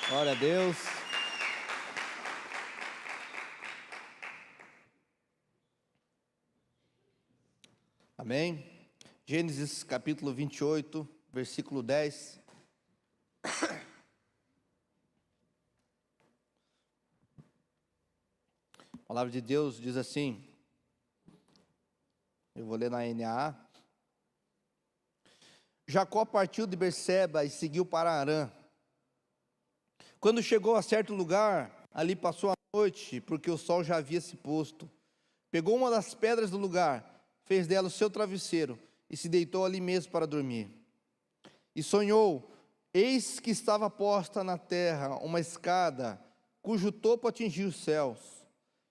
Glória a Deus. Amém. Gênesis capítulo 28, versículo 10. A palavra de Deus diz assim, eu vou ler na NAA. Jacó partiu de Berseba e seguiu para Harã. Quando chegou a certo lugar, ali passou a noite, porque o sol já havia se posto. Pegou uma das pedras do lugar, fez dela o seu travesseiro e se deitou ali mesmo para dormir. E sonhou, eis que estava posta na terra uma escada, cujo topo atingia os céus,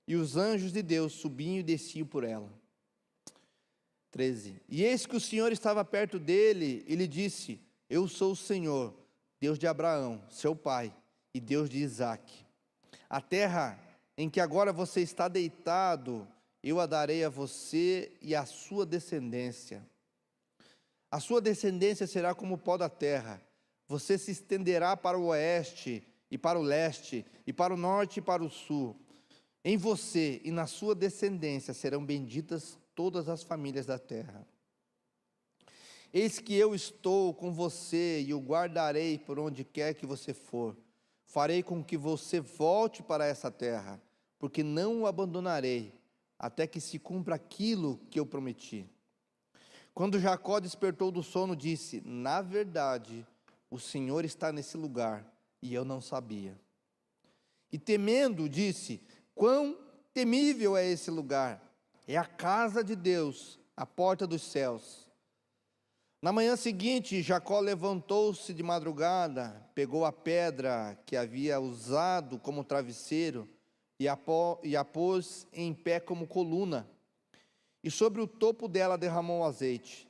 e os anjos de Deus subiam e desciam por ela. 13. E eis que o Senhor estava perto dele e lhe disse: Eu sou o Senhor, Deus de Abraão, seu pai, e Deus de Isaque. A terra em que agora você está deitado, eu a darei a você e à sua descendência. A sua descendência será como o pó da terra. Você se estenderá para o oeste e para o leste, e para o norte e para o sul. Em você e na sua descendência serão benditas todas as famílias da terra. Eis que eu estou com você e o guardarei por onde quer que você for. Farei com que você volte para essa terra, porque não o abandonarei, até que se cumpra aquilo que eu prometi. Quando Jacó despertou do sono, disse: Na verdade, o Senhor está nesse lugar, e eu não sabia. E temendo, disse: Quão temível é esse lugar! É a casa de Deus, a porta dos céus. Na manhã seguinte, Jacó levantou-se de madrugada, pegou a pedra que havia usado como travesseiro e a pôs em pé como coluna, e sobre o topo dela derramou azeite.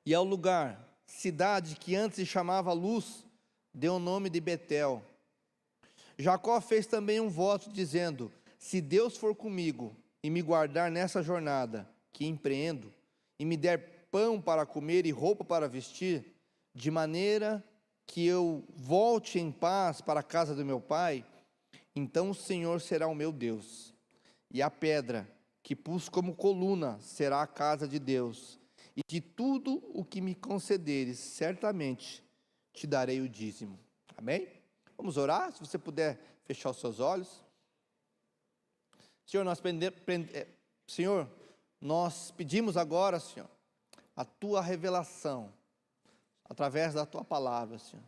E ao lugar, cidade que antes se chamava Luz, deu o nome de Betel. Jacó fez também um voto, dizendo: Se Deus for comigo e me guardar nessa jornada que empreendo, e me der pão para comer e roupa para vestir, de maneira que eu volte em paz para a casa do meu pai, então o Senhor será o meu Deus, e a pedra que pus como coluna será a casa de Deus, e de tudo o que me concederes, certamente te darei o dízimo. Amém? Vamos orar, se você puder fechar os seus olhos. Senhor, nós pedimos agora, Senhor, a Tua revelação, através da Tua palavra, Senhor.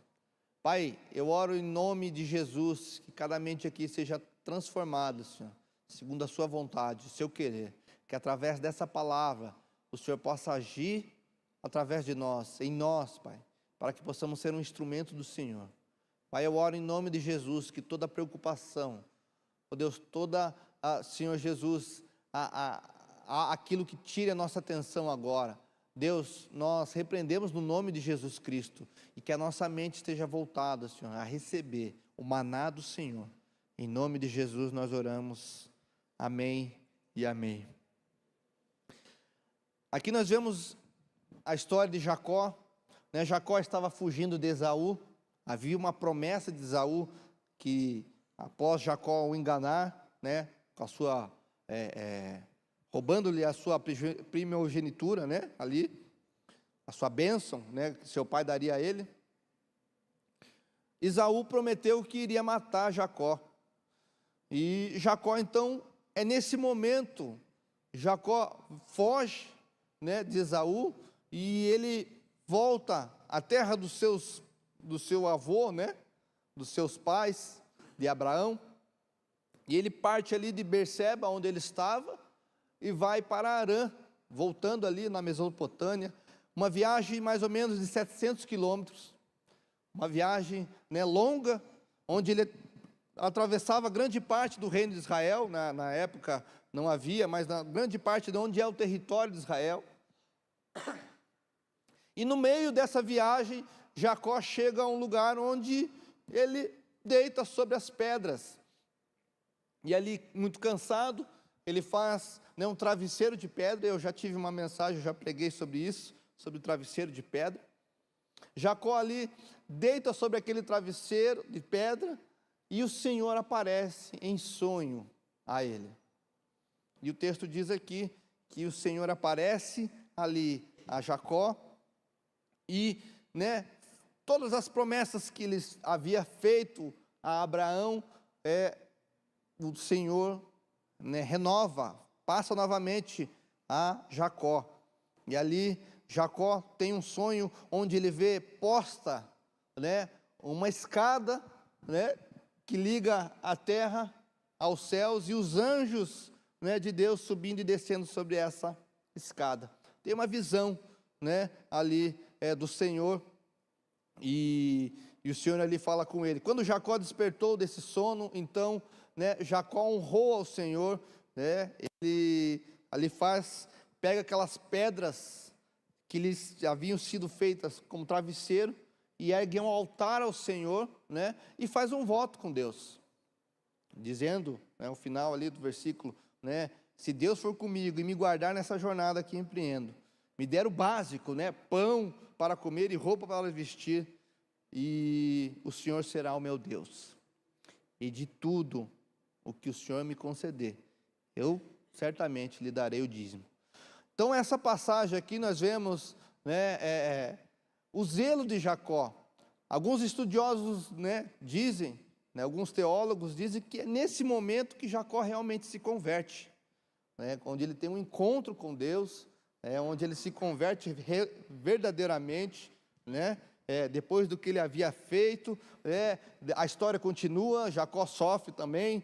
Pai, eu oro em nome de Jesus, que cada mente aqui seja transformada, Senhor, segundo a Sua vontade, o Seu querer, que através dessa palavra, o Senhor possa agir através de nós, em nós, Pai, para que possamos ser um instrumento do Senhor. Pai, eu oro em nome de Jesus, que toda preocupação, ó Deus, Senhor Jesus, aquilo que tire a nossa atenção agora, Deus, nós repreendemos no nome de Jesus Cristo, e que a nossa mente esteja voltada, Senhor, a receber o maná do Senhor. Em nome de Jesus nós oramos, amém e amém. Aqui nós vemos a história de Jacó, né? Jacó estava fugindo de Esaú, havia uma promessa de Esaú, que após Jacó o enganar, né, com a sua, roubando-lhe a sua primogenitura, né, ali, a sua bênção, né, que seu pai daria a ele, Esaú prometeu que iria matar Jacó, e Jacó então, é nesse momento, Jacó foge, né, de Esaú, e ele volta à terra do seu avô, né, dos seus pais, de Abraão, e ele parte ali de Berseba, onde ele estava, e vai para Harã, voltando ali na Mesopotâmia, uma viagem mais ou menos de 700 quilômetros, uma viagem, né, longa, onde ele atravessava grande parte do reino de Israel, na época não havia, mas na grande parte de onde é o território de Israel. E no meio dessa viagem, Jacó chega a um lugar onde ele deita sobre as pedras, e ali, muito cansado, ele faz, né, um travesseiro de pedra. Eu já tive uma mensagem, eu já preguei sobre isso, sobre o travesseiro de pedra. Jacó ali deita sobre aquele travesseiro de pedra e o Senhor aparece em sonho a ele. E o texto diz aqui que o Senhor aparece ali a Jacó e, todas as promessas que ele havia feito a Abraão, o Senhor, renova, passa novamente a Jacó. E ali Jacó tem um sonho onde ele vê posta, uma escada, que liga a terra aos céus, e os anjos, de Deus subindo e descendo sobre essa escada. Tem uma visão, ali do Senhor, e o Senhor ali fala com ele. Quando Jacó despertou desse sono, então, Jacó honrou ao Senhor, ele ali pega aquelas pedras que lhes haviam sido feitas como travesseiro, e ergue um altar ao Senhor, e faz um voto com Deus, dizendo, o final ali do versículo, se Deus for comigo e me guardar nessa jornada que empreendo, me der o básico, pão para comer e roupa para vestir, e o Senhor será o meu Deus, e de tudo o que o Senhor me conceder, eu certamente lhe darei o dízimo. Então essa passagem aqui nós vemos, o zelo de Jacó. Alguns estudiosos, dizem, alguns teólogos dizem que é nesse momento que Jacó realmente se converte, onde ele tem um encontro com Deus, onde ele se converte verdadeiramente, depois do que ele havia feito, a história continua, Jacó sofre também,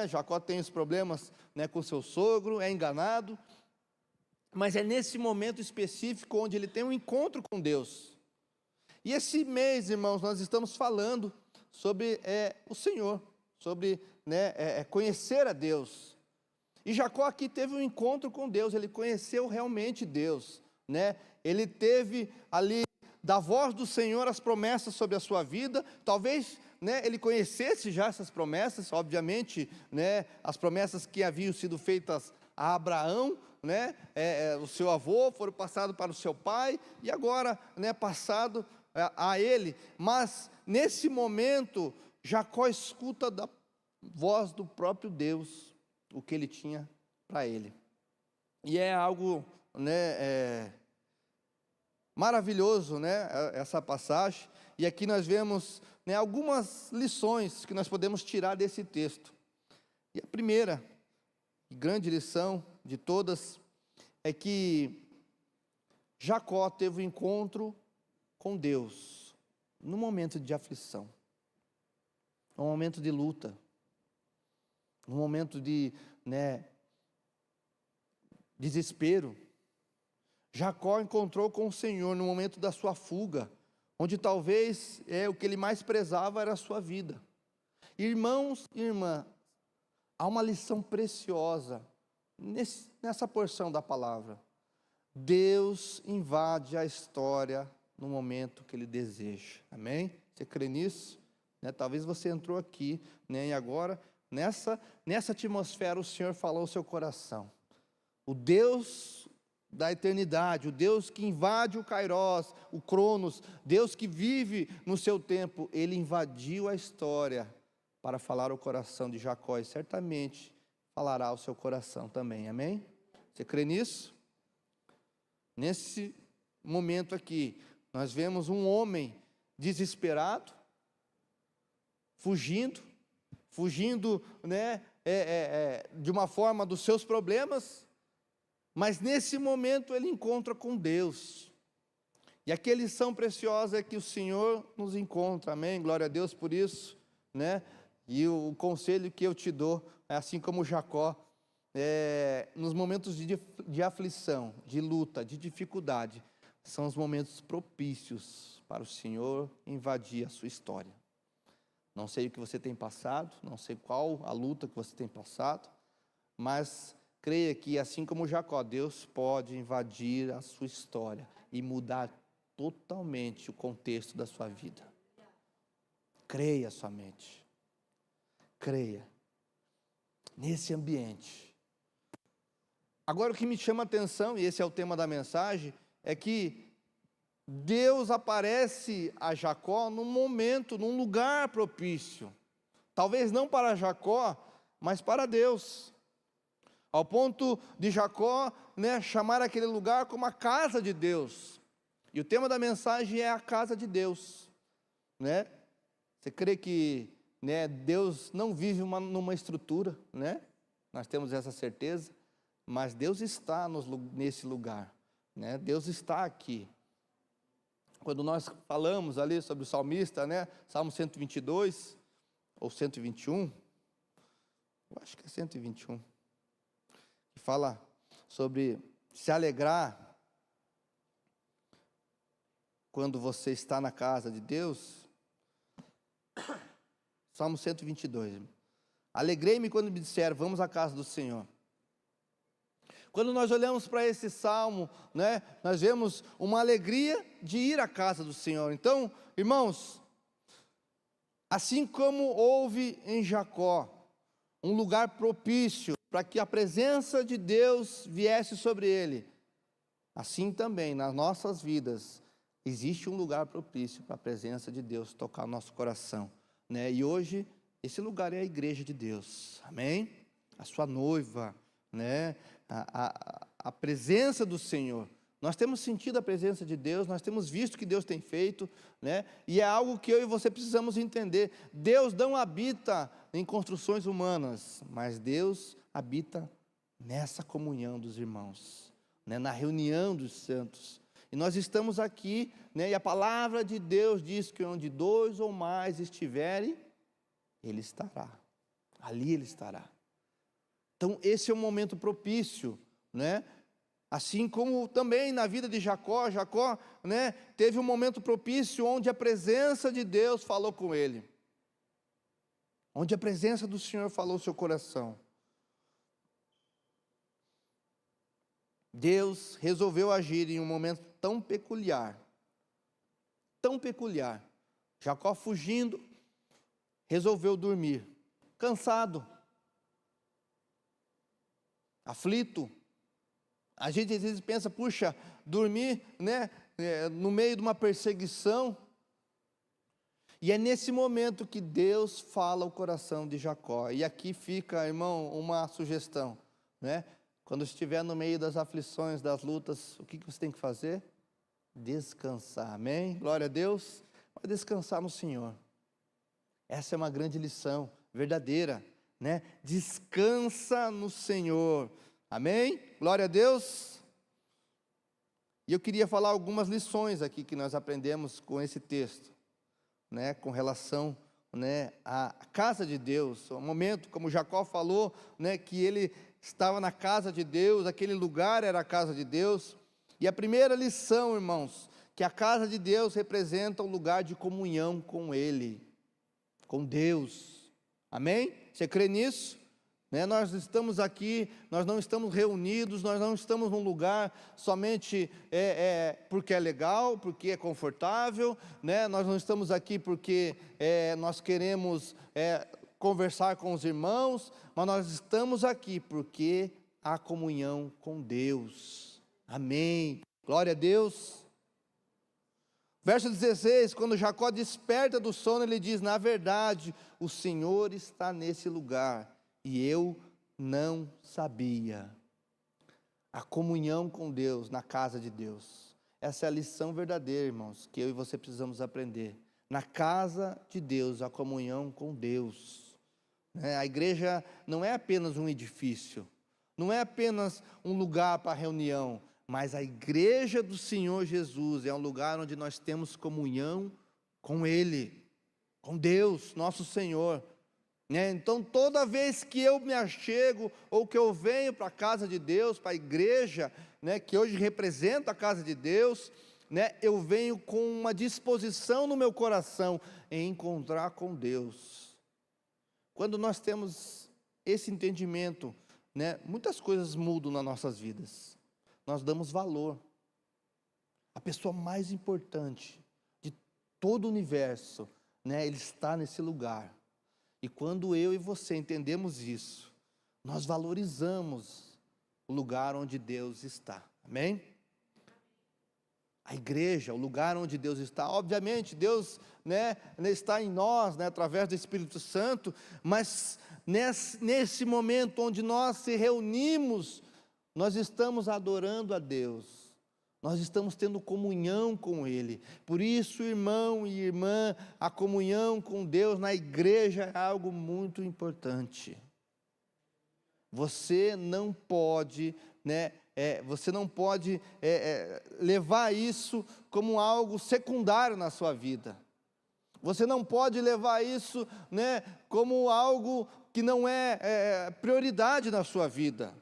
Jacó tem os problemas, com seu sogro, é enganado, mas é nesse momento específico onde ele tem um encontro com Deus. E esse mês, irmãos, nós estamos falando sobre o Senhor, sobre conhecer a Deus. E Jacó aqui teve um encontro com Deus, ele conheceu realmente Deus, ele teve ali, da voz do Senhor, as promessas sobre a sua vida. Talvez, ele conhecesse já essas promessas, obviamente, as promessas que haviam sido feitas a Abraão, o seu avô, foram passadas para o seu pai, e agora, passado a ele. Mas, nesse momento, Jacó escuta da voz do próprio Deus, o que ele tinha para ele. E é algo, maravilhoso, essa passagem. E aqui nós vemos, algumas lições que nós podemos tirar desse texto. E a primeira e grande lição de todas é que Jacó teve um encontro com Deus no momento de aflição, no momento de luta, no momento de desespero. Jacó encontrou com o Senhor no momento da sua fuga, onde talvez o que ele mais prezava era a sua vida. Irmãos e irmãs, há uma lição preciosa nessa porção da palavra. Deus invade a história no momento que Ele deseja. Amém? Você crê nisso? Talvez você entrou aqui, e agora, nessa atmosfera, o Senhor falou ao seu coração. O Deus da eternidade, o Deus que invade o Kairos, o Cronos, Deus que vive no seu tempo, Ele invadiu a história para falar ao coração de Jacó, e certamente falará ao seu coração também, amém? Você crê nisso? Nesse momento aqui, nós vemos um homem desesperado, fugindo, de uma forma dos seus problemas, mas nesse momento ele encontra com Deus. E aqui a lição preciosa é que o Senhor nos encontra, amém? Glória a Deus por isso, E o conselho que eu te dou, assim como Jacó, nos momentos de aflição, de luta, de dificuldade, são os momentos propícios para o Senhor invadir a sua história. Não sei o que você tem passado, não sei qual a luta que você tem passado, mas creia que, assim como Jacó, Deus pode invadir a sua história e mudar totalmente o contexto da sua vida. Creia somente. Creia. Nesse ambiente. Agora, o que me chama a atenção, e esse é o tema da mensagem, é que Deus aparece a Jacó num momento, num lugar propício. Talvez não para Jacó, mas para Deus. Ao ponto de Jacó, chamar aquele lugar como a casa de Deus. E o tema da mensagem é a casa de Deus. Você crê que Deus não vive numa estrutura, Nós temos essa certeza, mas Deus está nesse lugar, Deus está aqui. Quando nós falamos ali sobre o salmista, Salmo 122, ou 121, eu acho que é 121, que fala sobre se alegrar quando você está na casa de Deus. Salmo 122. Alegrei-me quando me disseram, vamos à casa do Senhor. Quando nós olhamos para esse salmo, nós vemos uma alegria de ir à casa do Senhor. Então, irmãos, assim como houve em Jacó um lugar propício para que a presença de Deus viesse sobre ele, assim também nas nossas vidas existe um lugar propício para a presença de Deus tocar o nosso coração. E hoje, esse lugar é a igreja de Deus, amém? A sua noiva, a presença do Senhor. Nós temos sentido a presença de Deus, nós temos visto o que Deus tem feito, e é algo que eu e você precisamos entender. Deus não habita em construções humanas, mas Deus habita nessa comunhão dos irmãos, na reunião dos santos. E nós estamos aqui, e a palavra de Deus diz que onde 2 ou mais estiverem, Ele estará, ali Ele estará. Então esse é um momento propício, Assim como também na vida de Jacó, teve um momento propício onde a presença de Deus falou com ele, onde a presença do Senhor falou seu coração. Deus resolveu agir em um momento tão peculiar, Jacó fugindo, resolveu dormir, cansado, aflito. A gente às vezes pensa, puxa, dormir, no meio de uma perseguição. E é nesse momento que Deus fala o coração de Jacó. E aqui fica, irmão, uma sugestão, Quando estiver no meio das aflições, das lutas, o que você tem que fazer? Descansar, amém? Glória a Deus. Vai descansar no Senhor. Essa é uma grande lição, verdadeira, Descansa no Senhor, amém? Glória a Deus. E eu queria falar algumas lições aqui que nós aprendemos com esse texto, com relação, à casa de Deus. Um momento, como Jacó falou, que ele estava na casa de Deus, aquele lugar era a casa de Deus. E a primeira lição, irmãos, que a casa de Deus representa um lugar de comunhão com Ele, com Deus, amém? Você crê nisso? Nós estamos aqui, nós não estamos reunidos, nós não estamos num lugar somente porque é legal, porque é confortável, nós não estamos aqui porque nós queremos conversar com os irmãos, mas nós estamos aqui porque há comunhão com Deus, amém, glória a Deus. Verso 16, quando Jacó desperta do sono, ele diz, na verdade, o Senhor está nesse lugar, e eu não sabia. A comunhão com Deus, na casa de Deus, essa é a lição verdadeira, irmãos, que eu e você precisamos aprender. Na casa de Deus, a comunhão com Deus. A igreja não é apenas um edifício, não é apenas um lugar para reunião, mas a igreja do Senhor Jesus é um lugar onde nós temos comunhão com Ele, com Deus, nosso Senhor. Então toda vez que eu me achego, ou que eu venho para a casa de Deus, para a igreja, que hoje representa a casa de Deus, eu venho com uma disposição no meu coração em encontrar com Deus. Quando nós temos esse entendimento, muitas coisas mudam nas nossas vidas. Nós damos valor. A pessoa mais importante de todo o universo, ele está nesse lugar. E quando eu e você entendemos isso, nós valorizamos o lugar onde Deus está, amém? A igreja, o lugar onde Deus está. Obviamente, Deus, né, está em nós, né, através do Espírito Santo, mas nesse momento onde nós se reunimos, nós estamos adorando a Deus. Nós estamos tendo comunhão com Ele. Por isso, irmão e irmã, a comunhão com Deus na igreja é algo muito importante. Você não pode, né, levar isso como algo secundário na sua vida. Você não pode levar isso, né, como algo que não é prioridade na sua vida.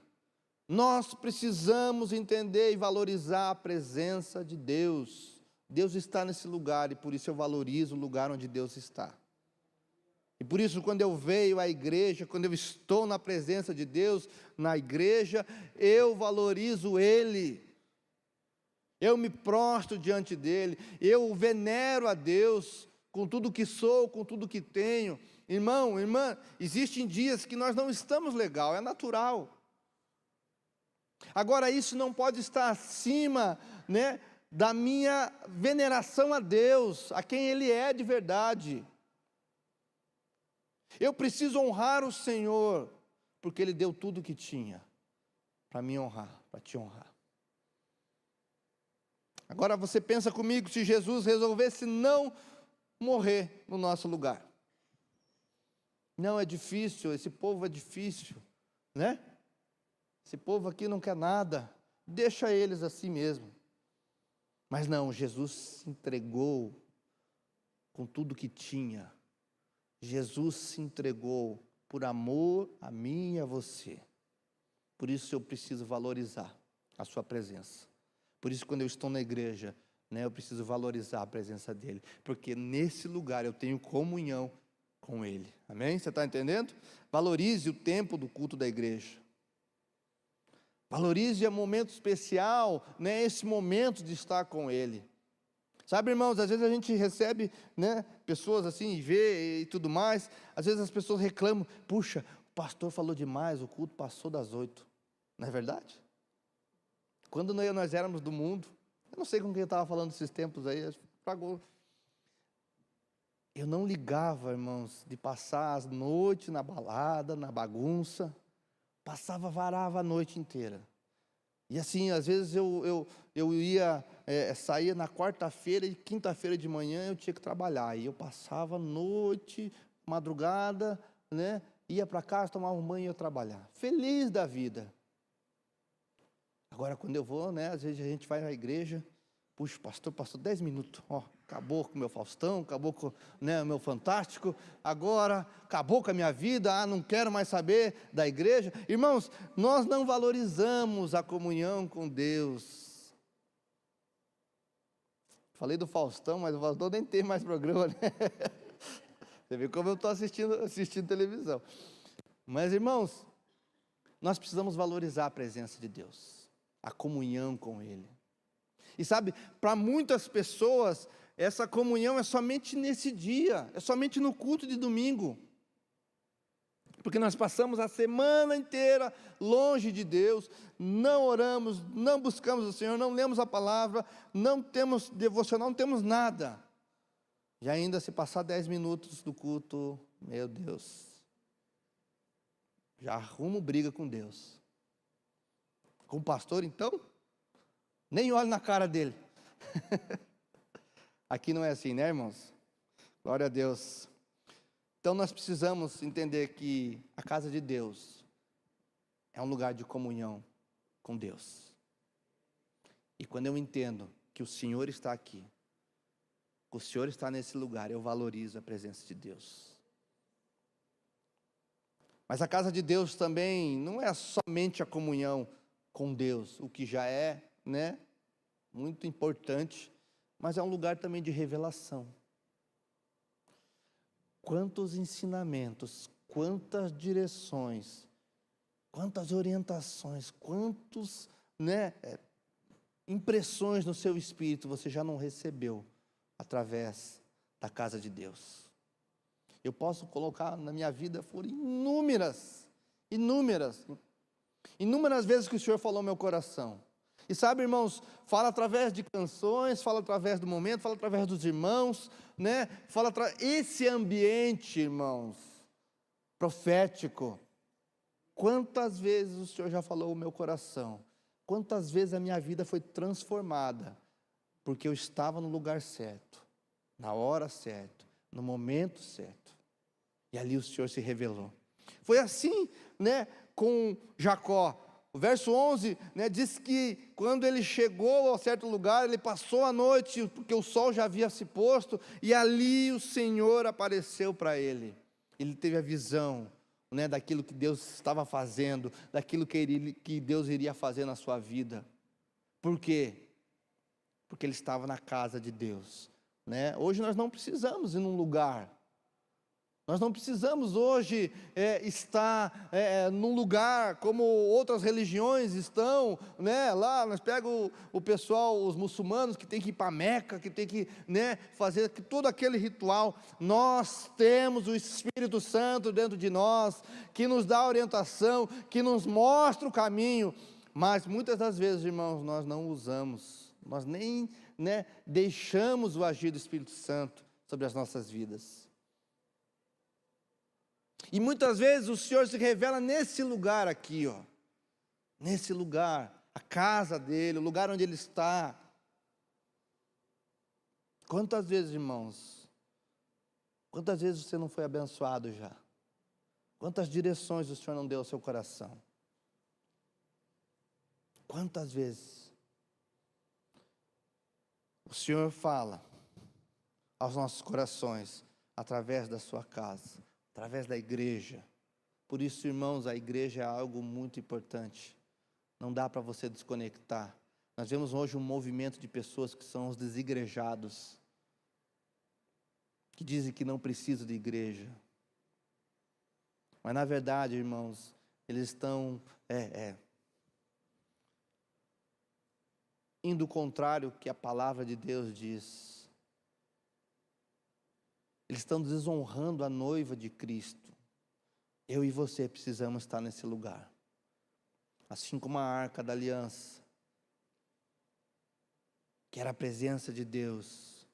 Nós precisamos entender e valorizar a presença de Deus. Deus está nesse lugar e por isso eu valorizo o lugar onde Deus está. E por isso, quando eu venho à igreja, quando eu estou na presença de Deus, na igreja, eu valorizo Ele. Eu me prostro diante dEle, eu venero a Deus com tudo que sou, com tudo que tenho. Irmão, irmã, existem dias que nós não estamos legal, é natural. Agora, isso não pode estar acima, né, da minha veneração a Deus, a quem Ele é de verdade. Eu preciso honrar o Senhor, porque Ele deu tudo o que tinha, para me honrar, para te honrar. Agora você pensa comigo, se Jesus resolvesse não morrer no nosso lugar. Não, é difícil, esse povo é difícil, né? Esse povo aqui não quer nada, deixa eles assim mesmo. Mas não, Jesus se entregou com tudo que tinha. Jesus se entregou por amor a mim e a você. Por isso eu preciso valorizar a sua presença. Por isso, quando eu estou na igreja, né, eu preciso valorizar a presença dEle. Porque nesse lugar eu tenho comunhão com Ele. Amém? Você está entendendo? Valorize o tempo do culto da igreja. Valorize o momento especial, né, esse momento de estar com Ele. Sabe, irmãos, às vezes a gente recebe, né, pessoas assim, e vê e tudo mais, às vezes as pessoas reclamam, puxa, o pastor falou demais, o culto passou das 8. Não é verdade? Quando nós éramos do mundo, eu não sei com quem eu estava falando esses tempos aí, eu não ligava, irmãos, de passar as noites na balada, na bagunça, varava a noite inteira. E assim, às vezes eu saía na quarta-feira e quinta-feira de manhã eu tinha que trabalhar. E eu passava noite, madrugada, né? Ia para casa, tomava um banho e ia trabalhar. Feliz da vida. Agora, quando eu vou, né? Às vezes a gente vai na igreja, puxa, pastor, passou 10 minutos, ó, acabou com o meu Faustão, acabou com, né, o meu Fantástico, agora acabou com a minha vida, não quero mais saber da igreja. Irmãos, nós não valorizamos a comunhão com Deus. Falei do Faustão, mas o Faustão nem tem mais programa, né? Você vê como eu estou assistindo televisão. Mas, irmãos, nós precisamos valorizar a presença de Deus, a comunhão com Ele. E sabe, para muitas pessoas, essa comunhão é somente nesse dia, é somente no culto de domingo. Porque nós passamos a semana inteira longe de Deus, não oramos, não buscamos o Senhor, não lemos a palavra, não temos devocional, não temos nada. E ainda se passar 10 minutos do culto, meu Deus, já arrumo briga com Deus. Com o pastor, então, nem olho na cara dele. Aqui não é assim, né, irmãos? Glória a Deus. Então nós precisamos entender que a casa de Deus é um lugar de comunhão com Deus. E quando eu entendo que o Senhor está aqui, que o Senhor está nesse lugar, eu valorizo a presença de Deus. Mas a casa de Deus também não é somente a comunhão com Deus, o que já é, né, muito importante, mas é um lugar também de revelação. Quantos ensinamentos, quantas direções, quantas orientações, quantos, né, impressões no seu espírito você já não recebeu através da casa de Deus. Eu posso colocar na minha vida, foram inúmeras vezes que o Senhor falou ao meu coração. E sabe, irmãos, fala através de canções, fala através do momento, fala através dos irmãos, né? Esse ambiente, irmãos, profético. Quantas vezes o Senhor já falou o meu coração? Quantas vezes a minha vida foi transformada? Porque eu estava no lugar certo, na hora certa, no momento certo. E ali o Senhor se revelou. Foi assim, né, com Jacó. O verso 11, né, diz que quando ele chegou a certo lugar, ele passou a noite, porque o sol já havia se posto, e ali o Senhor apareceu para ele. Ele teve a visão, né, daquilo que Deus estava fazendo, daquilo que Deus iria fazer na sua vida. Por quê? Porque ele estava na casa de Deus, né? Hoje nós não precisamos ir num lugar. Nós não precisamos hoje estar num lugar como outras religiões estão, né? Lá nós pegamos o pessoal, os muçulmanos que tem que ir para Meca, que tem que, né, fazer todo aquele ritual. Nós temos o Espírito Santo dentro de nós, que nos dá orientação, que nos mostra o caminho, mas muitas das vezes, irmãos, nós não usamos, nós nem, né, deixamos o agir do Espírito Santo sobre as nossas vidas. E muitas vezes o Senhor se revela nesse lugar aqui, ó. Nesse lugar, a casa dele, o lugar onde ele está. Quantas vezes, irmãos, quantas vezes você não foi abençoado já? Quantas direções o Senhor não deu ao seu coração? Quantas vezes o Senhor fala aos nossos corações através da sua casa, através da igreja. Por isso, irmãos, a igreja é algo muito importante. Não dá para você desconectar. Nós vemos hoje um movimento de pessoas que são os desigrejados, que dizem que não precisam de igreja. Mas na verdade, irmãos, eles estão indo contrário ao que a palavra de Deus diz. Eles estão desonrando a noiva de Cristo. Eu e você precisamos estar nesse lugar. Assim como a arca da aliança, que era a presença de Deus,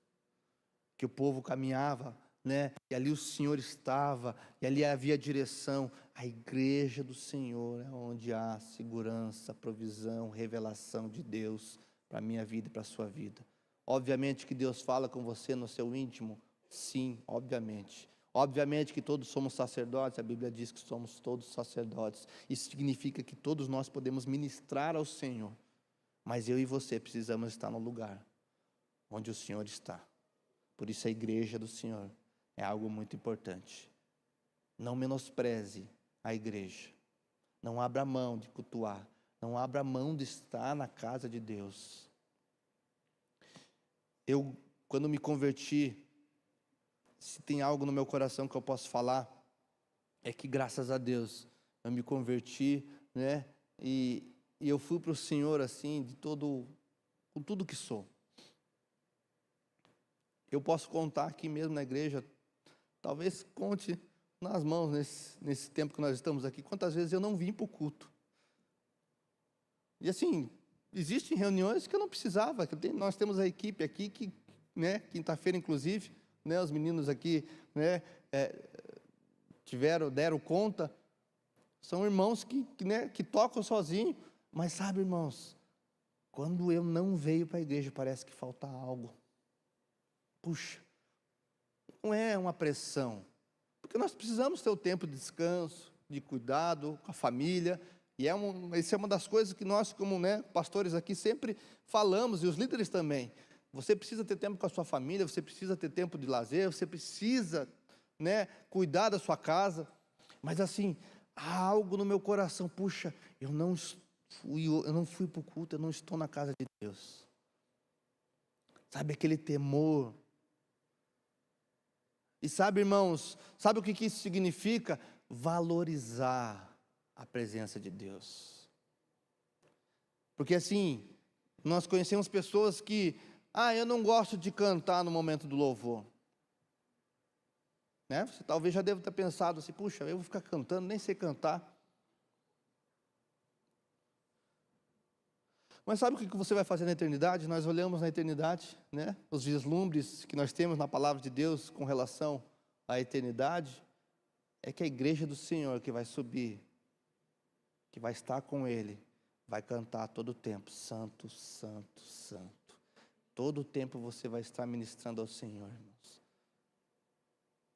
que o povo caminhava, né? E ali o Senhor estava, e ali havia direção. A igreja do Senhor é onde há segurança, provisão, revelação de Deus para a minha vida e para a sua vida. Obviamente que Deus fala com você no seu íntimo. Sim, obviamente. Obviamente que todos somos sacerdotes, a Bíblia diz que somos todos sacerdotes. Isso significa que todos nós podemos ministrar ao Senhor. Mas eu e você precisamos estar no lugar onde o Senhor está. Por isso a igreja do Senhor é algo muito importante. Não menospreze a igreja. Não abra mão de cultuar. Não abra mão de estar na casa de Deus. Eu, quando me converti, se tem algo no meu coração que eu posso falar, é que graças a Deus eu me converti, né? E eu fui para o Senhor assim, com tudo que sou. Eu posso contar aqui mesmo na igreja, talvez conte nas mãos nesse tempo que nós estamos aqui, quantas vezes eu não vim para o culto. E assim, existem reuniões que eu não precisava, nós temos a equipe aqui que, né, quinta-feira inclusive, né, os meninos aqui, né, deram conta, são irmãos que tocam sozinhos, mas sabe, irmãos, quando eu não venho para a igreja, parece que falta algo. Puxa, não é uma pressão, porque nós precisamos ter o tempo de descanso, de cuidado com a família, e isso é uma das coisas que nós, como, né, pastores aqui, sempre falamos, e os líderes também. Você precisa ter tempo com a sua família, você precisa ter tempo de lazer, você precisa, né, cuidar da sua casa. Mas assim, há algo no meu coração, puxa, eu não fui para o culto, eu não estou na casa de Deus. Sabe aquele temor? E sabe, irmãos, sabe o que isso significa? Valorizar a presença de Deus. Porque assim, nós conhecemos pessoas que eu não gosto de cantar no momento do louvor. Né? Você talvez já deva ter pensado assim, puxa, eu vou ficar cantando, nem sei cantar. Mas sabe o que você vai fazer na eternidade? Nós olhamos na eternidade, né? Os vislumbres que nós temos na palavra de Deus com relação à eternidade, é que a igreja do Senhor que vai subir, que vai estar com Ele, vai cantar todo o tempo, Santo, Santo, Santo. Todo o tempo você vai estar ministrando ao Senhor, irmãos.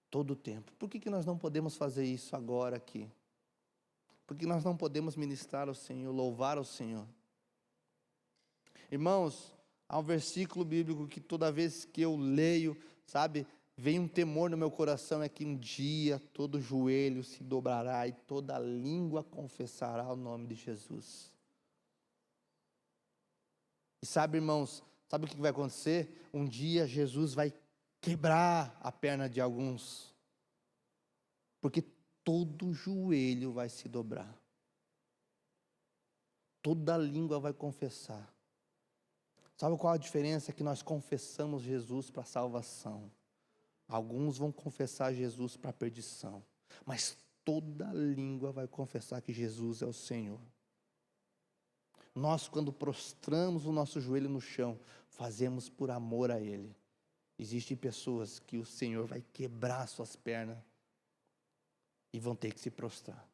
Todo o tempo. Por que nós não podemos fazer isso agora aqui? Por que nós não podemos ministrar ao Senhor, louvar ao Senhor? Irmãos, há um versículo bíblico que toda vez que eu leio, sabe, vem um temor no meu coração, é que um dia todo joelho se dobrará e toda língua confessará o nome de Jesus. E sabe, irmãos, sabe o que vai acontecer? Um dia Jesus vai quebrar a perna de alguns, porque todo joelho vai se dobrar, toda língua vai confessar. Sabe qual a diferença? É que nós confessamos Jesus para a salvação. Alguns vão confessar Jesus para a perdição, mas toda língua vai confessar que Jesus é o Senhor. Nós, quando prostramos o nosso joelho no chão, fazemos por amor a Ele. Existem pessoas que o Senhor vai quebrar suas pernas e vão ter que se prostrar.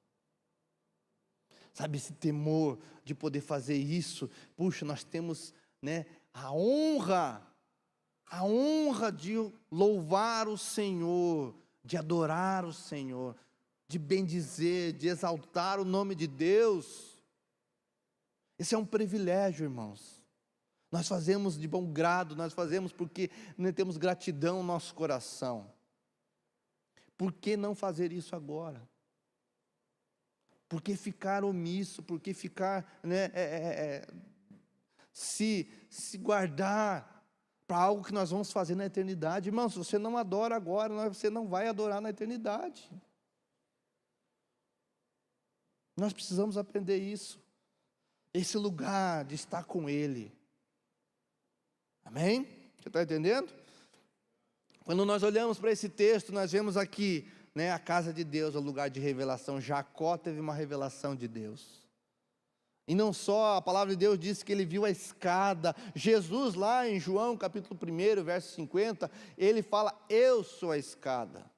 Sabe, esse temor de poder fazer isso, puxa, nós temos, né, a honra de louvar o Senhor, de adorar o Senhor, de bendizer, de exaltar o nome de Deus. Esse é um privilégio, irmãos. Nós fazemos de bom grado, nós fazemos porque temos gratidão no nosso coração. Por que não fazer isso agora? Por que ficar omisso? Por que ficar, né, se guardar para algo que nós vamos fazer na eternidade? Irmãos, se você não adora agora, você não vai adorar na eternidade. Nós precisamos aprender isso. Esse lugar de estar com Ele. Amém? Você está entendendo? Quando nós olhamos para esse texto, nós vemos aqui, né, a casa de Deus, o lugar de revelação. Jacó teve uma revelação de Deus. E não só, a palavra de Deus diz que ele viu a escada. Jesus lá em João capítulo 1, verso 50, ele fala, eu sou a escada.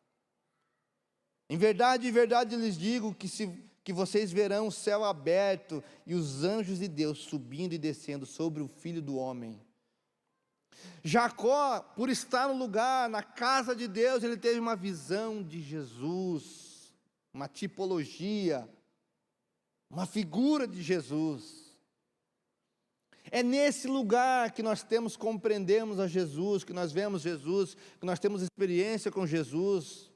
Em verdade lhes digo que vocês verão o céu aberto e os anjos de Deus subindo e descendo sobre o Filho do Homem. Jacó, por estar no lugar, na casa de Deus, ele teve uma visão de Jesus, uma tipologia, uma figura de Jesus. É nesse lugar que nós compreendemos a Jesus, que nós vemos Jesus, que nós temos experiência com Jesus,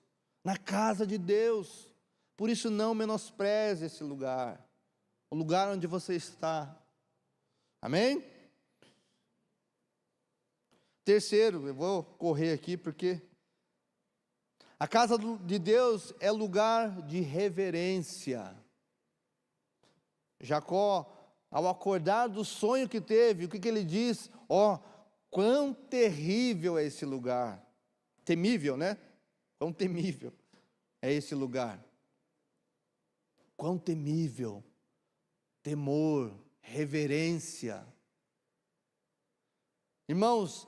na casa de Deus. Por isso não menospreze esse lugar, o lugar onde você está. Amém? Terceiro, eu vou correr aqui porque a casa de Deus é lugar de reverência. Jacó, ao acordar do sonho que teve, o que ele diz? Ó, quão terrível é esse lugar. Temível, né? Quão temível é esse lugar. Quão temível. Temor, reverência. Irmãos,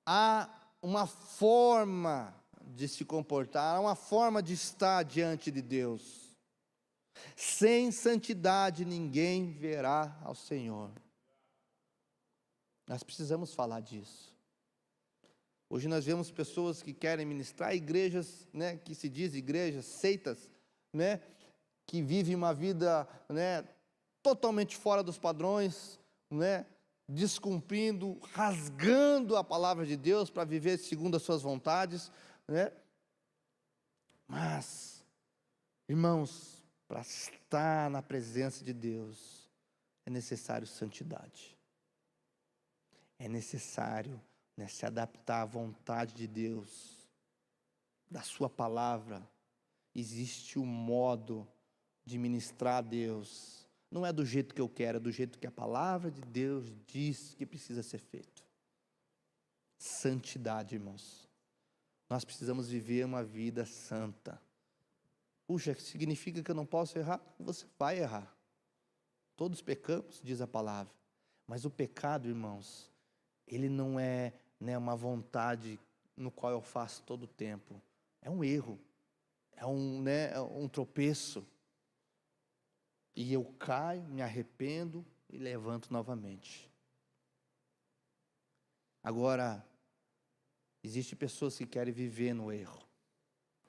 há uma forma de se comportar, há uma forma de estar diante de Deus. Sem santidade ninguém verá ao Senhor. Nós precisamos falar disso. Hoje nós vemos pessoas que querem ministrar, igrejas, né, que se diz igrejas, seitas, né, que vivem uma vida, né, totalmente fora dos padrões, né, descumprindo, rasgando a palavra de Deus para viver segundo as suas vontades, né? Mas, irmãos, para estar na presença de Deus, é necessário santidade. É necessário, né, se adaptar à vontade de Deus, da sua palavra. Existe um modo de ministrar a Deus. Não é do jeito que eu quero, é do jeito que a palavra de Deus diz que precisa ser feito. Santidade, irmãos. Nós precisamos viver uma vida santa. Puxa, significa que eu não posso errar? Você vai errar. Todos pecamos, diz a palavra. Mas o pecado, irmãos, ele não é, né, uma vontade no qual eu faço todo o tempo. É um erro, é um tropeço. E eu caio, me arrependo e levanto novamente. Agora, existem pessoas que querem viver no erro,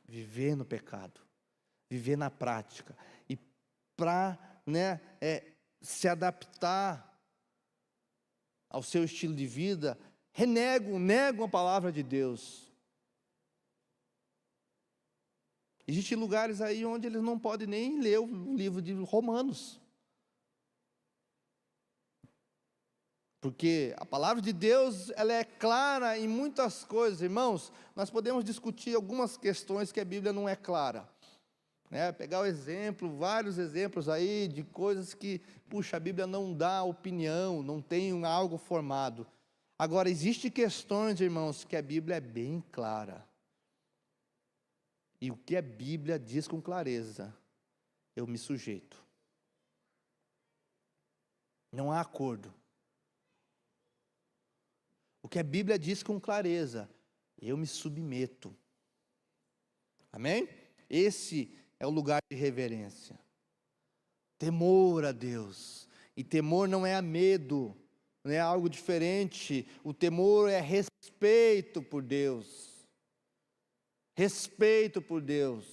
viver no pecado, viver na prática. E para, né, se adaptar ao seu estilo de vida, negam a palavra de Deus. Existem lugares aí onde eles não podem nem ler o livro de Romanos. Porque a palavra de Deus, ela é clara em muitas coisas, irmãos. Nós podemos discutir algumas questões que a Bíblia não é clara. Pegar o exemplo, vários exemplos aí de coisas que, puxa, a Bíblia não dá opinião, não tem algo formado. Agora, existem questões, irmãos, que a Bíblia é bem clara. E o que a Bíblia diz com clareza, eu me sujeito. Não há acordo. O que a Bíblia diz com clareza, eu me submeto. Amém? Esse é o lugar de reverência. Temor a Deus. E temor não é a medo, não é algo diferente. O temor é respeito por Deus. Respeito por Deus.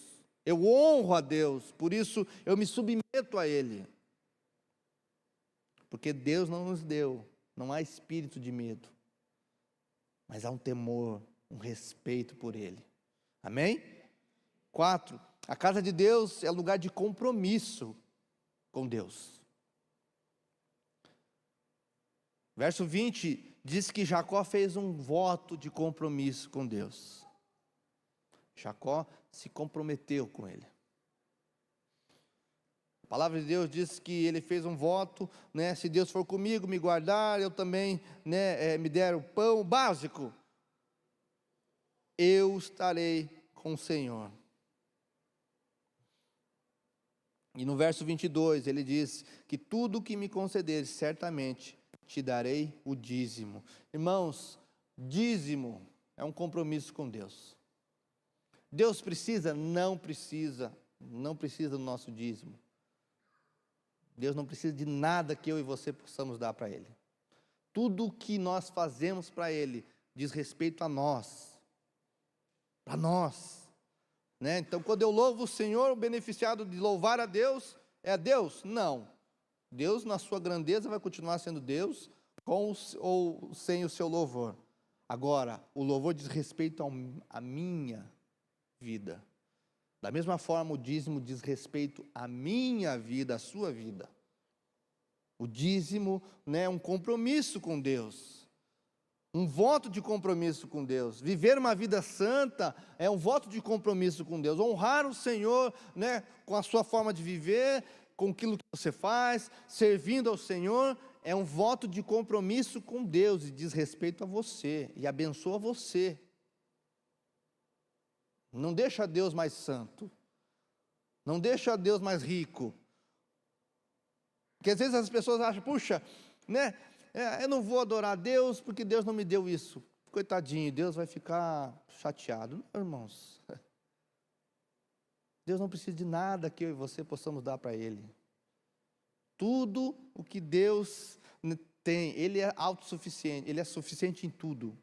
Eu honro a Deus, por isso eu me submeto a Ele. Porque Deus não nos deu, não há espírito de medo. Mas há um temor, um respeito por Ele. Amém? 4, a casa de Deus é lugar de compromisso com Deus. Verso 20 diz que Jacó fez um voto de compromisso com Deus. Jacó se comprometeu com Ele. A palavra de Deus diz que ele fez um voto, se Deus for comigo, me guardar, eu também, me der o pão básico, eu estarei com o Senhor. E no verso 22 ele diz que tudo que me concederes, certamente te darei o dízimo. Irmãos, dízimo é um compromisso com Deus. Deus precisa? Não precisa do nosso dízimo. Deus não precisa de nada que eu e você possamos dar para Ele. Tudo o que nós fazemos para Ele diz respeito a nós. Para nós. Então, quando eu louvo o Senhor, o beneficiado de louvar a Deus é a Deus? Não. Deus, na sua grandeza, vai continuar sendo Deus, com ou sem o seu louvor. Agora, o louvor diz respeito à minha vida. Da mesma forma, o dízimo diz respeito à minha vida, à sua vida. O dízimo é um compromisso com Deus. Um voto de compromisso com Deus. Viver uma vida santa é um voto de compromisso com Deus. Honrar o Senhor, com a sua forma de viver, com aquilo que você faz, servindo ao Senhor, é um voto de compromisso com Deus e diz respeito a você e abençoa você. Não deixa Deus mais santo. Não deixa Deus mais rico. Porque às vezes as pessoas acham, puxa, eu não vou adorar Deus porque Deus não me deu isso. Coitadinho, Deus vai ficar chateado. Não, irmãos. Deus não precisa de nada que eu e você possamos dar para Ele. Tudo o que Deus tem, Ele é autossuficiente, Ele é suficiente em tudo.